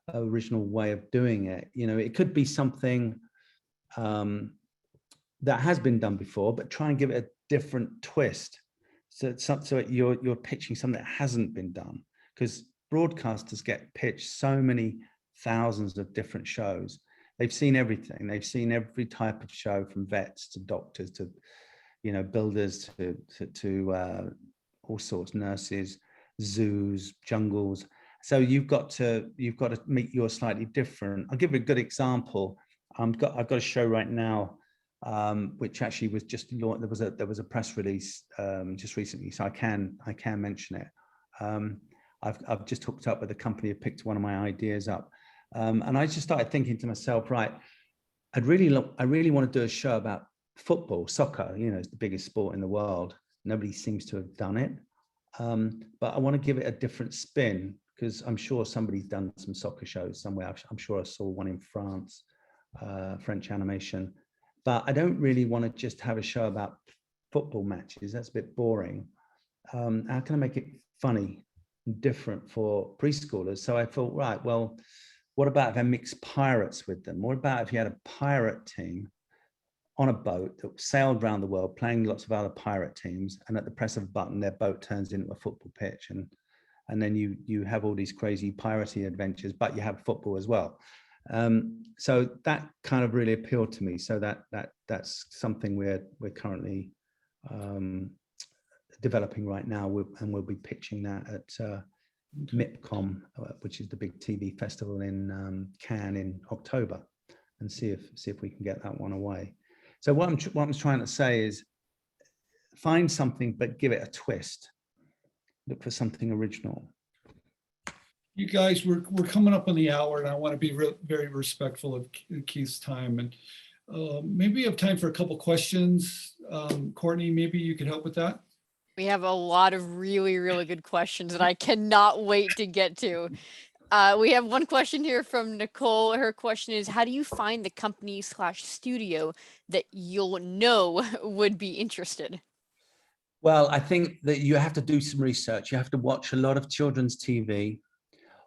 way of doing it. You know, it could be something that has been done before, but try and give it a different twist. So you're pitching something that hasn't been done, because broadcasters get pitched so many thousands of different shows. They've seen everything. They've seen every type of show, from vets to doctors to, you know, builders to all sorts, nurses, zoos, jungles. So you've got to make yours slightly different. I'll give you a good example. I've got a show right now, which actually was just launched. There was a press release just recently, so I can mention it. I've just hooked up with a company who picked one of my ideas up, and I just started thinking to myself, right, I really want to do a show about football, soccer. You know, it's the biggest sport in the world. Nobody seems to have done it, but I want to give it a different spin, because I'm sure somebody's done some soccer shows somewhere. I'm sure I saw one in France, French animation. But I don't really want to just have a show about football matches. That's a bit boring. How can I make it funny and different for preschoolers? So I thought, right, well, what about if I mix pirates with them? What about if you had a pirate team on a boat that sailed around the world, playing lots of other pirate teams, and at the press of a button, their boat turns into a football pitch, and then you have all these crazy piratey adventures, but you have football as well. So that kind of really appealed to me. So that's something we're currently developing right now, and we'll be pitching that at MIPCOM, which is the big TV festival in Cannes in October, and see if we can get that one away. So what I'm trying to say is, find something but give it a twist. Look for something original. You guys, we're coming up on the hour, and I want to be very respectful of Keith's time. And maybe we have time for a couple questions. Courtney, maybe you could help with that. We have a lot of really, really good questions that I cannot wait to get to. We have one question here from Nicole. Her question is, how do you find the company/studio that you'll know would be interested? Well, I think that you have to do some research. You have to watch a lot of children's TV,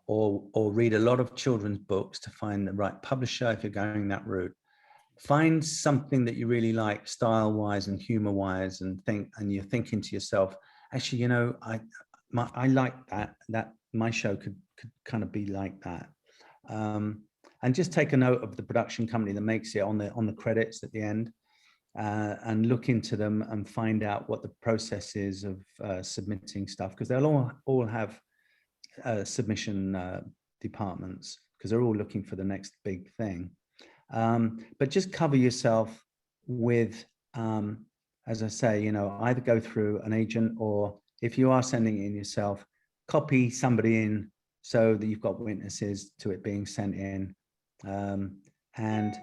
or read a lot of children's books to find the right publisher if you're going that route. Find something that you really like, style-wise and humor-wise, and you're thinking to yourself, actually, you know, I like that my show could kind of be like that. And just take a note of the production company that makes it on the credits at the end, and look into them and find out what the process is of submitting stuff, because they'll all have submission departments, because they're all looking for the next big thing. But just cover yourself with, as I say, you know, either go through an agent, or if you are sending it in yourself, copy somebody in so that you've got witnesses to it being sent in, and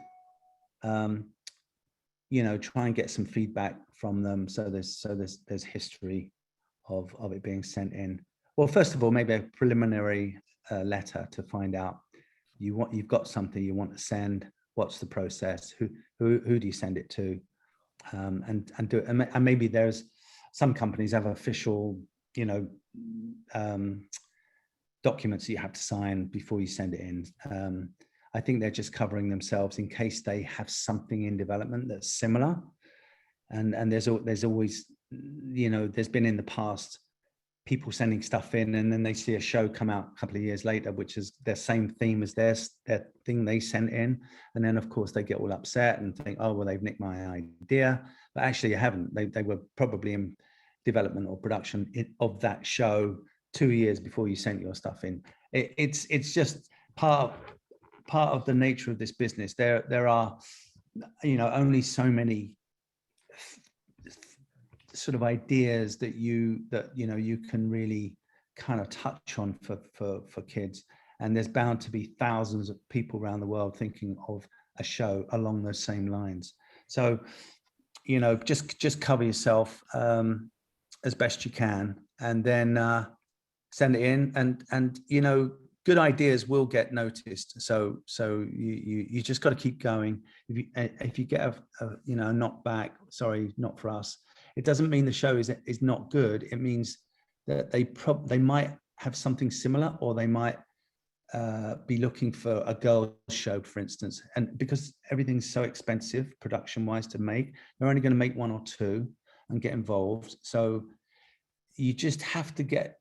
you know, try and get some feedback from them. So there's history of it being sent in. Well, first of all, maybe a preliminary letter to find out you've got something you want to send. What's the process? Who do you send it to? And do it. And maybe there's some companies have official, you know, documents that you have to sign before you send it in. I think they're just covering themselves in case they have something in development that's similar. And there's always, you know, there's been in the past people sending stuff in and then they see a show come out a couple of years later, which is their same theme as their thing they sent in. And then of course they get all upset and think, oh, well, they've nicked my idea. But actually you haven't. They were probably in development or production of that show 2 years before you sent your stuff in. It's just part of the nature of this business. There are, you know, only so many sort of ideas that you know you can really kind of touch on for kids, and there's bound to be thousands of people around the world thinking of a show along those same lines. So, you know, just cover yourself as best you can, and then send it in, and you know, good ideas will get noticed. So you just got to keep going. If you get a you know, knockback, sorry, not for us, it doesn't mean the show is not good. It means that they might have something similar, or they might be looking for a girls show, for instance. And because everything's so expensive production wise to make, they're only going to make one or two and get involved. So you just have to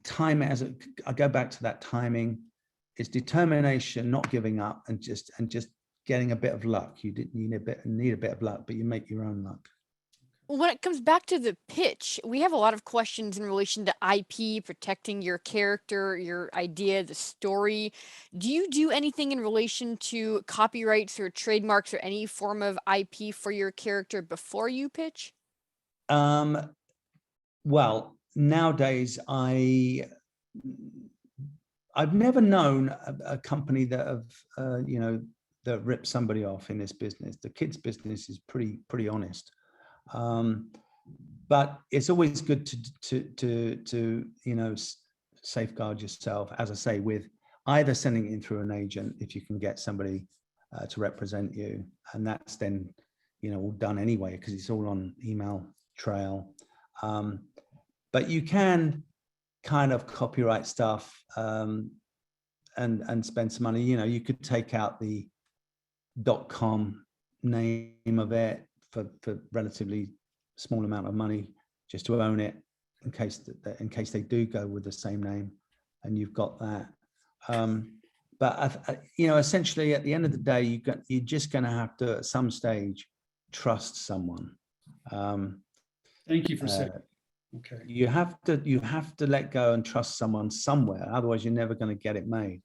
time it I go back to that timing. It's determination, not giving up, and just getting a bit of luck. You need a bit of luck, but you make your own luck. When it comes back to the pitch, we have a lot of questions in relation to IP, protecting your character, your idea, the story. Do you do anything in relation to copyrights or trademarks or any form of IP for your character before you pitch? Well, nowadays I've never known a company that have you know, that ripped somebody off in this business. The kids business is pretty honest. But it's always good to you know, safeguard yourself, as I say, with either sending it in through an agent if you can get somebody to represent you, and that's then, you know, all done anyway because it's all on email trail. But you can kind of copyright stuff and spend some money. You know, you could take out the .com name of it for relatively small amount of money just to own it in case they do go with the same name, and you've got that. But you know, essentially at the end of the day, you're just going to have to at some stage trust someone. Thank you for saying. Okay. You have to let go and trust someone somewhere, otherwise you're never going to get it made.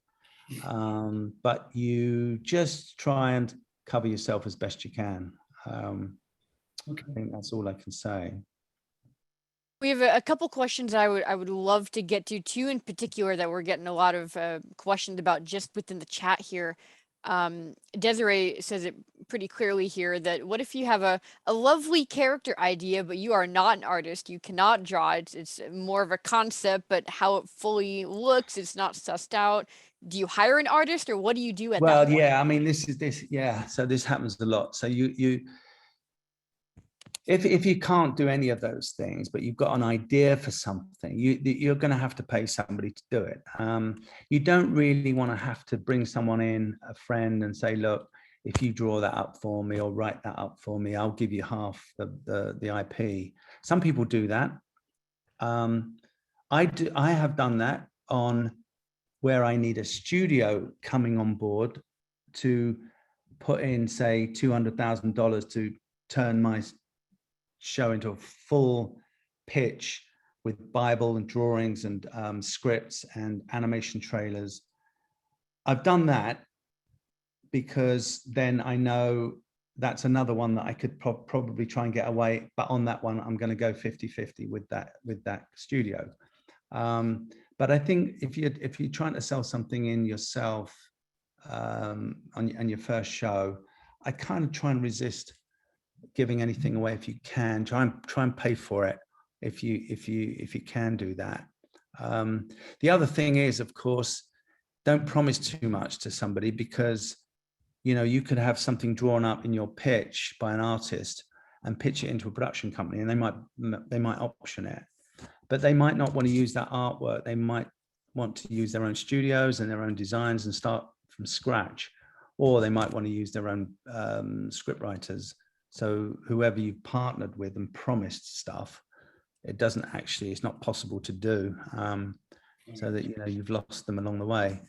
But you just try and cover yourself as best you can. Okay. I think that's all I can say. We have a couple questions I would love to get to, two in particular that we're getting a lot of questions about just within the chat here. Desiree says it pretty clearly here that what if you have a lovely character idea, but you are not an artist, you cannot draw it, it's more of a concept, but how it fully looks, it's not sussed out. Do you hire an artist, or what do you do at that point? Well, yeah, I mean, yeah, so this happens a lot. So if you can't do any of those things, but you've got an idea for something, you're going to have to pay somebody to do it. You don't really want to have to bring someone in, a friend, and say, look, if you draw that up for me or write that up for me, I'll give you half the IP. Some people do that. I have done that on where I need a studio coming on board to put in, say, $200,000 to turn my show into a full pitch with Bible and drawings and scripts and animation trailers. I've done that because then I know that's another one that I could probably try and get away, but on that one I'm going to go 50-50 with that studio. But I think if you're trying to sell something in yourself on your first show, I kind of try and resist giving anything away if you can. Try and pay for it if you can do that. The other thing is, of course, don't promise too much to somebody, because you know, you could have something drawn up in your pitch by an artist and pitch it into a production company, and they might option it, but they might not want to use that artwork. They might want to use their own studios and their own designs and start from scratch, or they might want to use their own script writers. So whoever you've partnered with and promised stuff, it's not possible to do, so that, you've lost them along the way.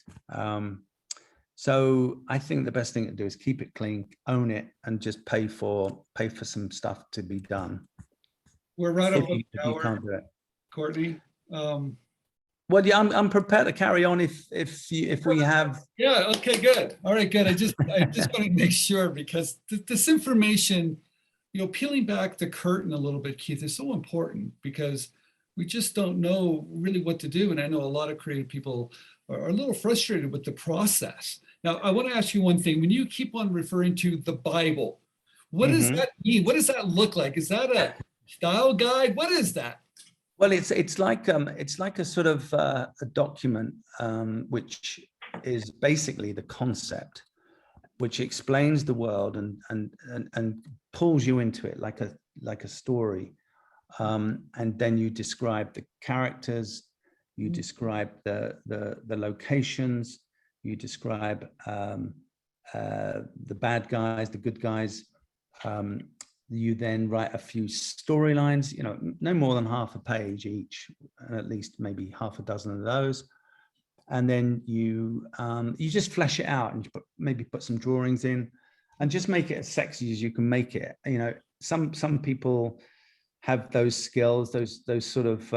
So I think the best thing to do is keep it clean, own it, and just pay for some stuff to be done. We're right up If on you the hour, can't do it. Courtney. Well, yeah, I'm prepared to carry on if we have. Yeah. Okay. Good. All right. Good. I just want to make sure, because this information, peeling back the curtain a little bit, Keith, is so important, because we just don't know really what to do. And I know a lot of creative people are a little frustrated with the process. Now, I want to ask you one thing. When you keep on referring to the Bible, what does that mean? What does that look like? Is that a style guide? What is that? Well, it's like a sort of a document, which is basically the concept, which explains the world and pulls you into it like a story, and then you describe the characters, you describe the locations, you describe the bad guys, the good guys. You then write a few storylines, no more than half a page each, and at least maybe half a dozen of those. And then you just flesh it out, and you maybe put some drawings in, and just make it as sexy as you can make it. Some people have those skills, those sort of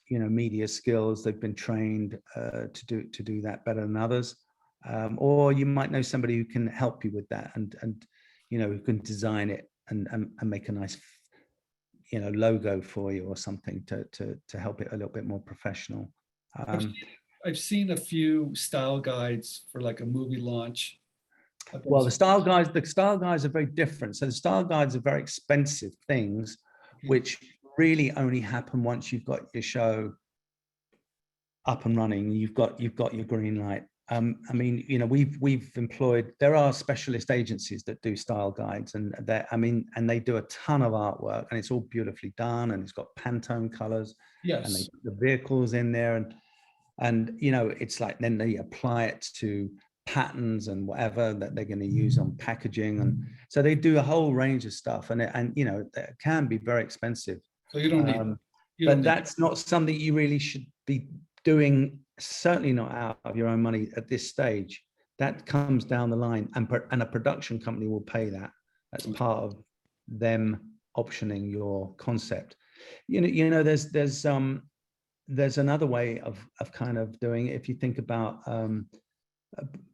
media skills. They've been trained to do that better than others, or you might know somebody who can help you with that, and who can design it and make a nice logo for you or something to help it a little bit more professional. I've seen a few style guides for like a movie launch. Well, the style guides are very different. So the style guides are very expensive things, which really only happen once you've got your show up and running. You've got your green light. I mean, we've employed. There are specialist agencies that do style guides, and they do a ton of artwork, and it's all beautifully done, and it's got Pantone colors. Yes. And they put the vehicles in there, and it's like then they apply it to patterns and whatever that they're going to use on packaging, and so they do a whole range of stuff, and it can be very expensive. So you don't need. But that's not something you really should be doing. Certainly not out of your own money at this stage. That comes down the line, and a production company will pay that. That's part of them optioning your concept. There's another way of kind of doing it. If you think about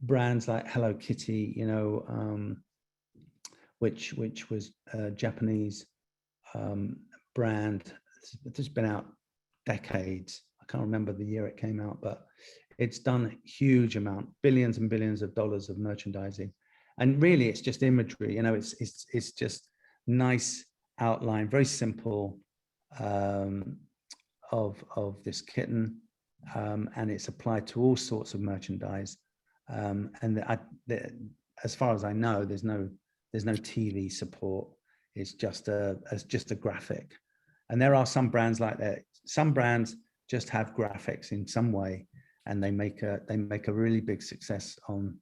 brands like Hello Kitty, which was a Japanese brand that's been out decades. I can't remember the year it came out, but it's done huge amount, billions and billions of dollars of merchandising. And really it's just imagery, it's just nice outline, very simple, of this kitten, and it's applied to all sorts of merchandise. As far as I know, there's no TV support. It's just a graphic. And there are some brands like that. Some brands just have graphics in some way, and they make a really big success on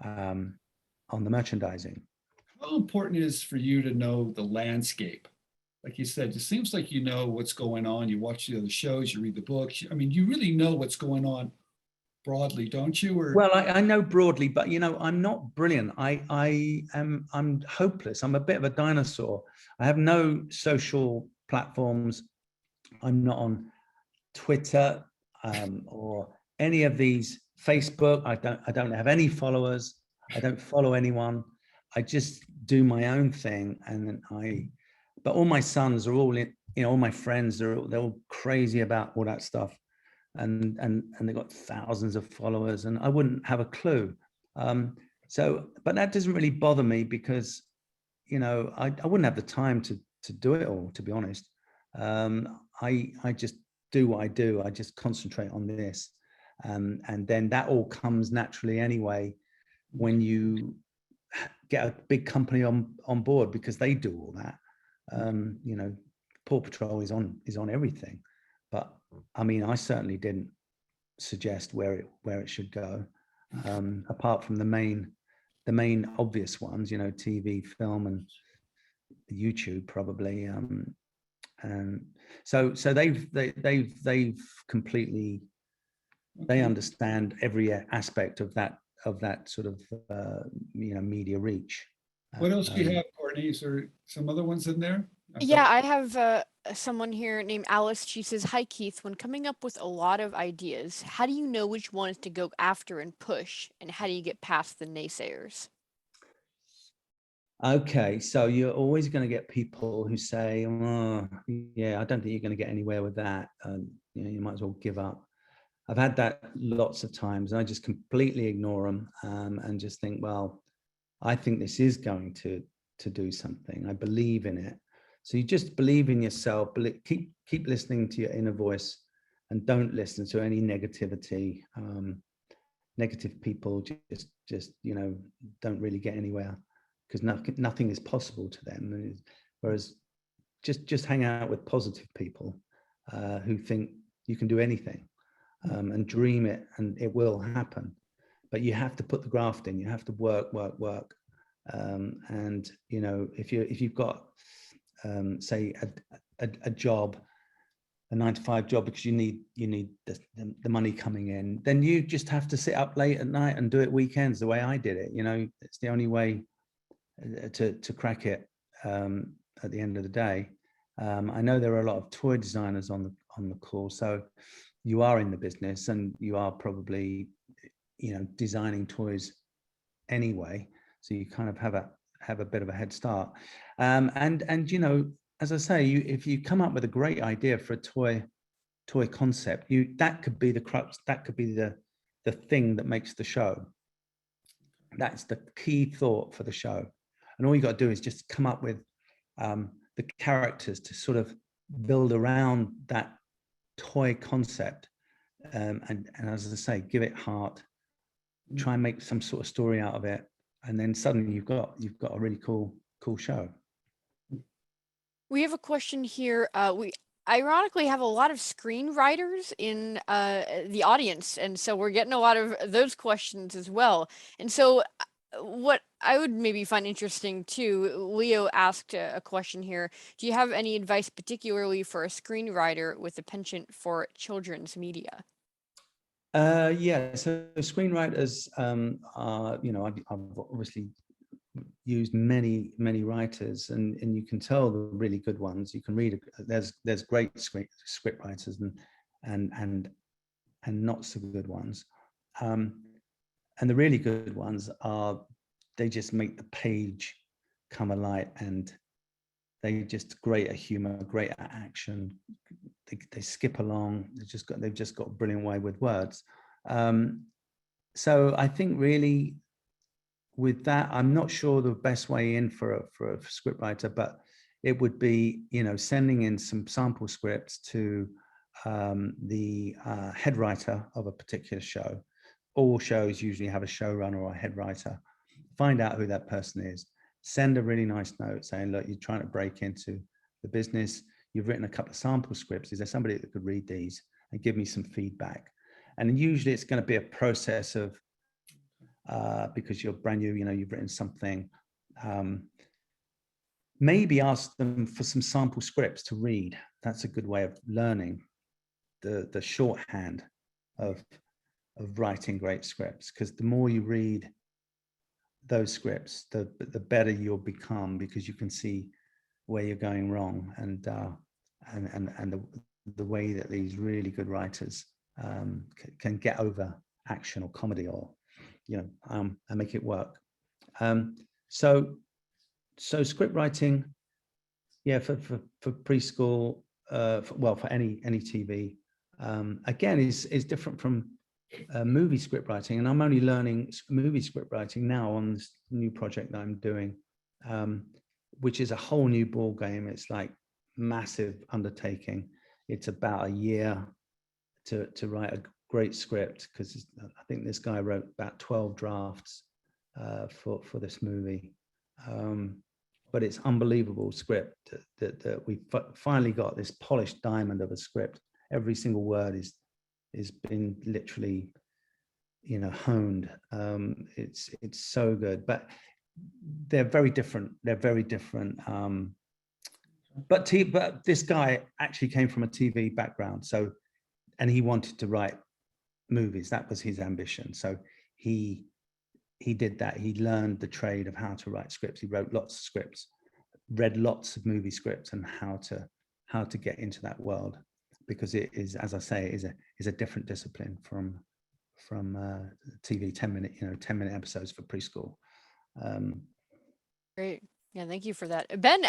the merchandising. How important is for you to know the landscape? Like you said, it seems like you know what's going on. You watch the other shows, you read the books. I mean, you really know what's going on broadly, don't you? Or... Well, I know broadly, but I'm not brilliant. I'm hopeless. I'm a bit of a dinosaur. I have no social platforms. I'm not on Twitter or any of these. Facebook. I don't have any followers. I don't follow anyone. I just do my own thing, and but all my sons are all in. All my friends they're all crazy about all that stuff, and they've got thousands of followers, and I wouldn't have a clue. But that doesn't really bother me, because I wouldn't have the time to do it all, to be honest. I just do what I do. I just concentrate on this, and then that all comes naturally anyway when you get a big company on board, because they do all that. PAW Patrol is on everything, but I mean, I certainly didn't suggest where it should go, apart from the main obvious ones, TV, film, and YouTube probably. And so they've completely, they understand every aspect of that sort of media reach. What else do you have, Courtney? Is there some other ones in there? Yeah, I have someone here named Alice. She says, "Hi Keith, when coming up with a lot of ideas, how do you know which ones to go after and push, and how do you get past the naysayers?" Okay, so you're always going to get people who say, "Oh, yeah, I don't think you're going to get anywhere with that. You might as well give up." I've had that lots of times, and I just completely ignore them and just think, well, I think this is going to do something. I believe in it. So you just believe in yourself. Keep listening to your inner voice, and don't listen to any negativity. Negative people just don't really get anywhere, because nothing is possible to them. Whereas just hang out with positive people who think you can do anything, and dream it, and it will happen. But you have to put the graft in. You have to work. And if you've got say a job, a 9-to-5 job, because you need the money coming in, then you just have to sit up late at night and do it weekends the way I did it. It's the only way to crack it at the end of the day. I know there are a lot of toy designers on the call, so you are in the business and you are probably designing toys anyway, so you kind of have a bit of a head start. And as I say, if you come up with a great idea for a toy concept, that could be the crux, that could be the thing that makes the show. That's the key thought for the show. And all you got to do is just come up with the characters to sort of build around that toy concept, and as I say, give it heart, try and make some sort of story out of it, and then suddenly you've got a really cool show. We have a question here. We ironically have a lot of screenwriters in the audience, and so we're getting a lot of those questions as well. And so what I would maybe find interesting too, Leo asked a question here. Do you have any advice particularly for a screenwriter with a penchant for children's media? Yeah, so screenwriters are, I've obviously used many writers, and you can tell the really good ones. You can read, there's great script writers and not so good ones, and the really good ones they just make the page come alive, and they just great at humor, great at action. They skip along. They've just got a brilliant way with words. So I think really with that, I'm not sure the best way in for a scriptwriter, but it would be sending in some sample scripts to the head writer of a particular show. All shows usually have a showrunner or a head writer. Find out who that person is. Send a really nice note saying, look, you're trying to break into the business. You've written a couple of sample scripts. Is there somebody that could read these and give me some feedback? And usually it's going to be a process of, because you're brand new, you've written something. Maybe ask them for some sample scripts to read. That's a good way of learning the shorthand of writing great scripts, because the more you read those scripts, the better you'll become, because you can see where you're going wrong, and the way that these really good writers can get over action or comedy, or and make it work. So script writing, yeah, for preschool, for any TV, again is different from movie script writing, and I'm only learning movie script writing now on this new project that I'm doing, which is a whole new ball game. It's like massive undertaking. It's about a year to write a great script, because I think this guy wrote about 12 drafts for this movie. But it's unbelievable script that we finally got, this polished diamond of a script. Every single word is has been literally, you know, honed. It's so good, but they're very different. They're very different. But this guy actually came from a TV background, so, and he wanted to write movies. That was his ambition. So he did that. He learned the trade of how to write scripts. He wrote lots of scripts, read lots of movie scripts, and how to get into that world, because it is, as I say, is a different discipline from TV 10-minute episodes for preschool. Great. Yeah, thank you for that. Ben,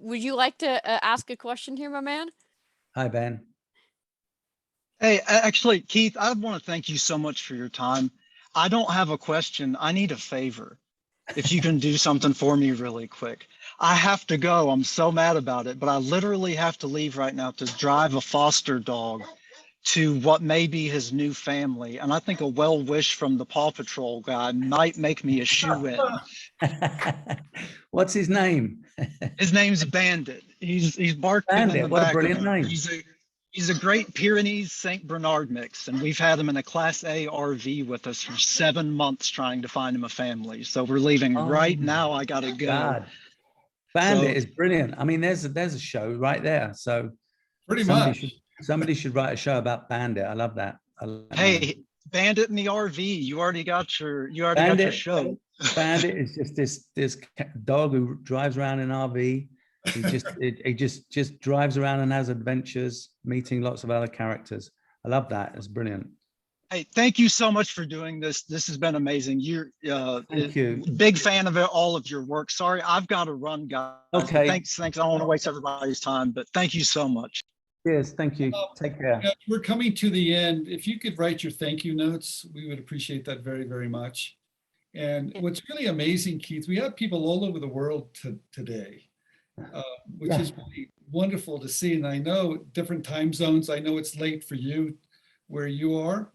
would you like to ask a question here, my man? Hi, Ben. Hey, actually, Keith, I want to thank you so much for your time. I don't have a question. I need a favor. If you can do something for me really quick. I have to go. I'm so mad about it, but I literally have to leave right now to drive a foster dog to what may be his new family. And I think a well wish from the PAW Patrol guy might make me a shoe-in. What's his name? His name's Bandit. He's barking Bandit, in the what a back brilliant of him. name. He's a Great Pyrenees St. Bernard mix, and we've had him in a Class A RV with us for 7 months trying to find him a family. So we're leaving right now. I gotta go. God. Bandit is brilliant. I mean, there's a show right there. So Pretty much. Somebody should write a show about Bandit. I love that. Hey, Bandit in the RV. You already got your show. Bandit is just this dog who drives around in an RV. He just drives around and has adventures, meeting lots of other characters. I love that. It's brilliant. Hey, thank you so much for doing this. This has been amazing. You're Thank you. Big fan of all of your work. Sorry, I've got to run, guys. Okay. Thanks. I don't want to waste everybody's time, but thank you so much. Yes, thank you. Take care. We're coming to the end. If you could write your thank you notes, we would appreciate that very, very much. And what's really amazing, Keith, we have people all over the world today, which is really wonderful to see. And I know different time zones. I know it's late for you where you are.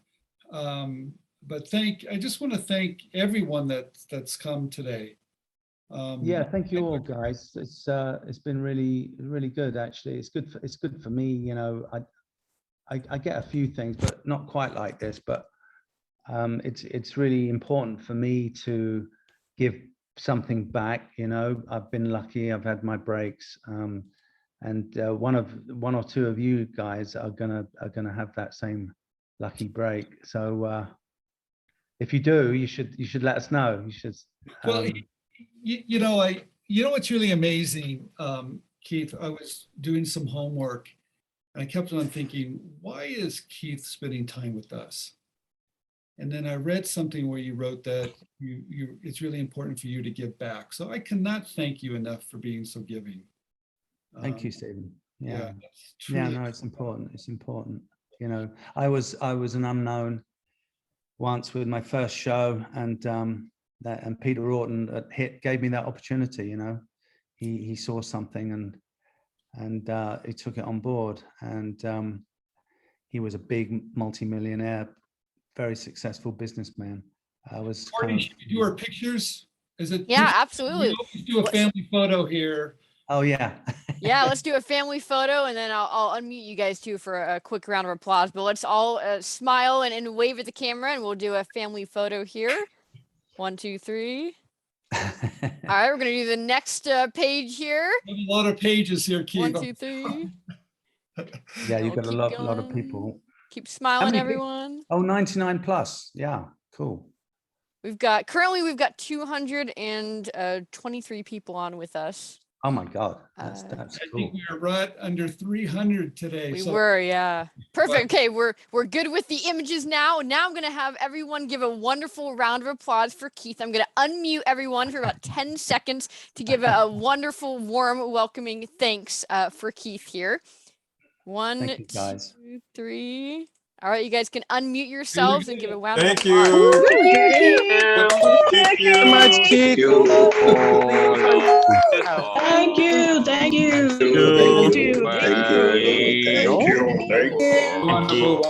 But I just want to thank everyone that's come today. Yeah, thank you all, guys. It's been really good, actually. It's good for me. You know, I get a few things, but not quite like this. But it's really important for me to give something back. You know, I've been lucky. I've had my breaks, and one or two of you guys are gonna have that same lucky break. So if you do, you should let us know. You should. Well, you know what's really amazing, Keith? I was doing some homework, and I kept on thinking, why is Keith spending time with us? And then I read something where you wrote that it's really important for you to give back. So I cannot thank you enough for being so giving. Thank you, Stephen. Yeah, truly no, it's important. It's important. You know, I was an unknown once with my first show, and Peter Orton at Hit gave me that opportunity. You know, he saw something and he took it on board, and he was a big multimillionaire, very successful businessman. I was. Courtney, should we do our pictures? Is it? Yeah, absolutely. We always do a family photo here. Oh yeah. Yeah, let's do a family photo, and then I'll unmute you guys too for a quick round of applause. But let's all smile and wave at the camera, and we'll do a family photo here. 1, 2, 3. All right, we're gonna do the next page here. There's a lot of pages here, Keith. 1, 2, 3. Yeah, you've got a lot of going. people. Keep smiling, many everyone. Oh, 99 plus. Yeah, cool. Currently we've got 223 people on with us. Oh my God, that's I cool. think we are right under 300 today. We were, yeah. Perfect. Okay, we're good with the images now. Now I'm gonna have everyone give a wonderful round of applause for Keith. I'm gonna unmute everyone for about 10 seconds to give a wonderful, warm, welcoming thanks for Keith here. 1, Thank you, guys. 2, 3. All right, you guys can unmute yourselves and give a round Thank of you. applause. Thank you so much, Keith. Thank you. Thank you.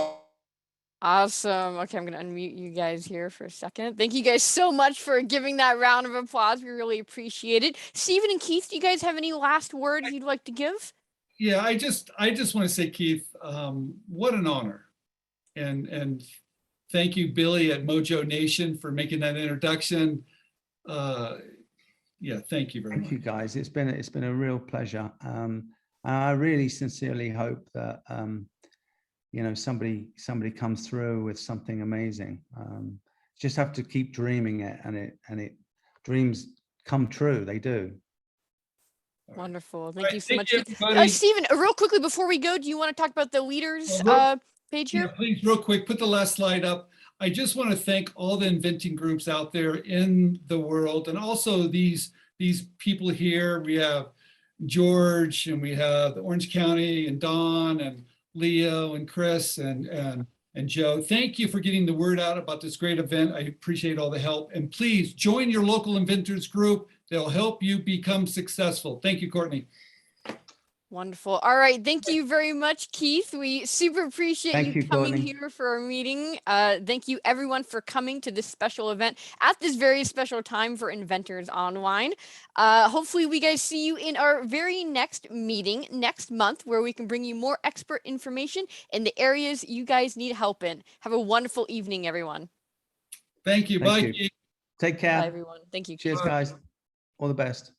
Awesome. Okay, I'm going to unmute you guys here for a second. Thank you guys so much for giving that round of applause. We really appreciate it. Stephen and Keith, do you guys have any last words you'd like to give? Yeah, I just want to say, Keith, what an honor. And thank you, Billy at Mojo Nation, for making that introduction. Yeah, thank you very much. Thank you, guys. It's been a real pleasure. And I really sincerely hope that you know, somebody comes through with something amazing. Just have to keep dreaming it, and it dreams come true. They do. Wonderful. Thank Right, you so thank much. you, everybody. Stephen, real quickly before we go, do you want to talk about the leaders page Yeah, here? please, real quick, put the last slide up. I just want to thank all the inventing groups out there in the world, and also these people here. We have George, and we have Orange County, and Don, and Leo, and Chris, and Joe. Thank you for getting the word out about this great event. I appreciate all the help. And please join your local inventors group. They'll help you become successful. Thank you, Courtney. Wonderful. All right. Thank you very much, Keith. We super appreciate Thank you you, coming Courtney. here for our meeting. Thank you everyone for coming to this special event at this very special time for Inventors Online. Hopefully we guys see you in our very next meeting next month, where we can bring you more expert information in the areas you guys need help in. Have a wonderful evening, everyone. Thank you. Thank Bye, you. Keith. Take care. Bye, everyone. Thank you. Cheers, Bye. guys. All the best.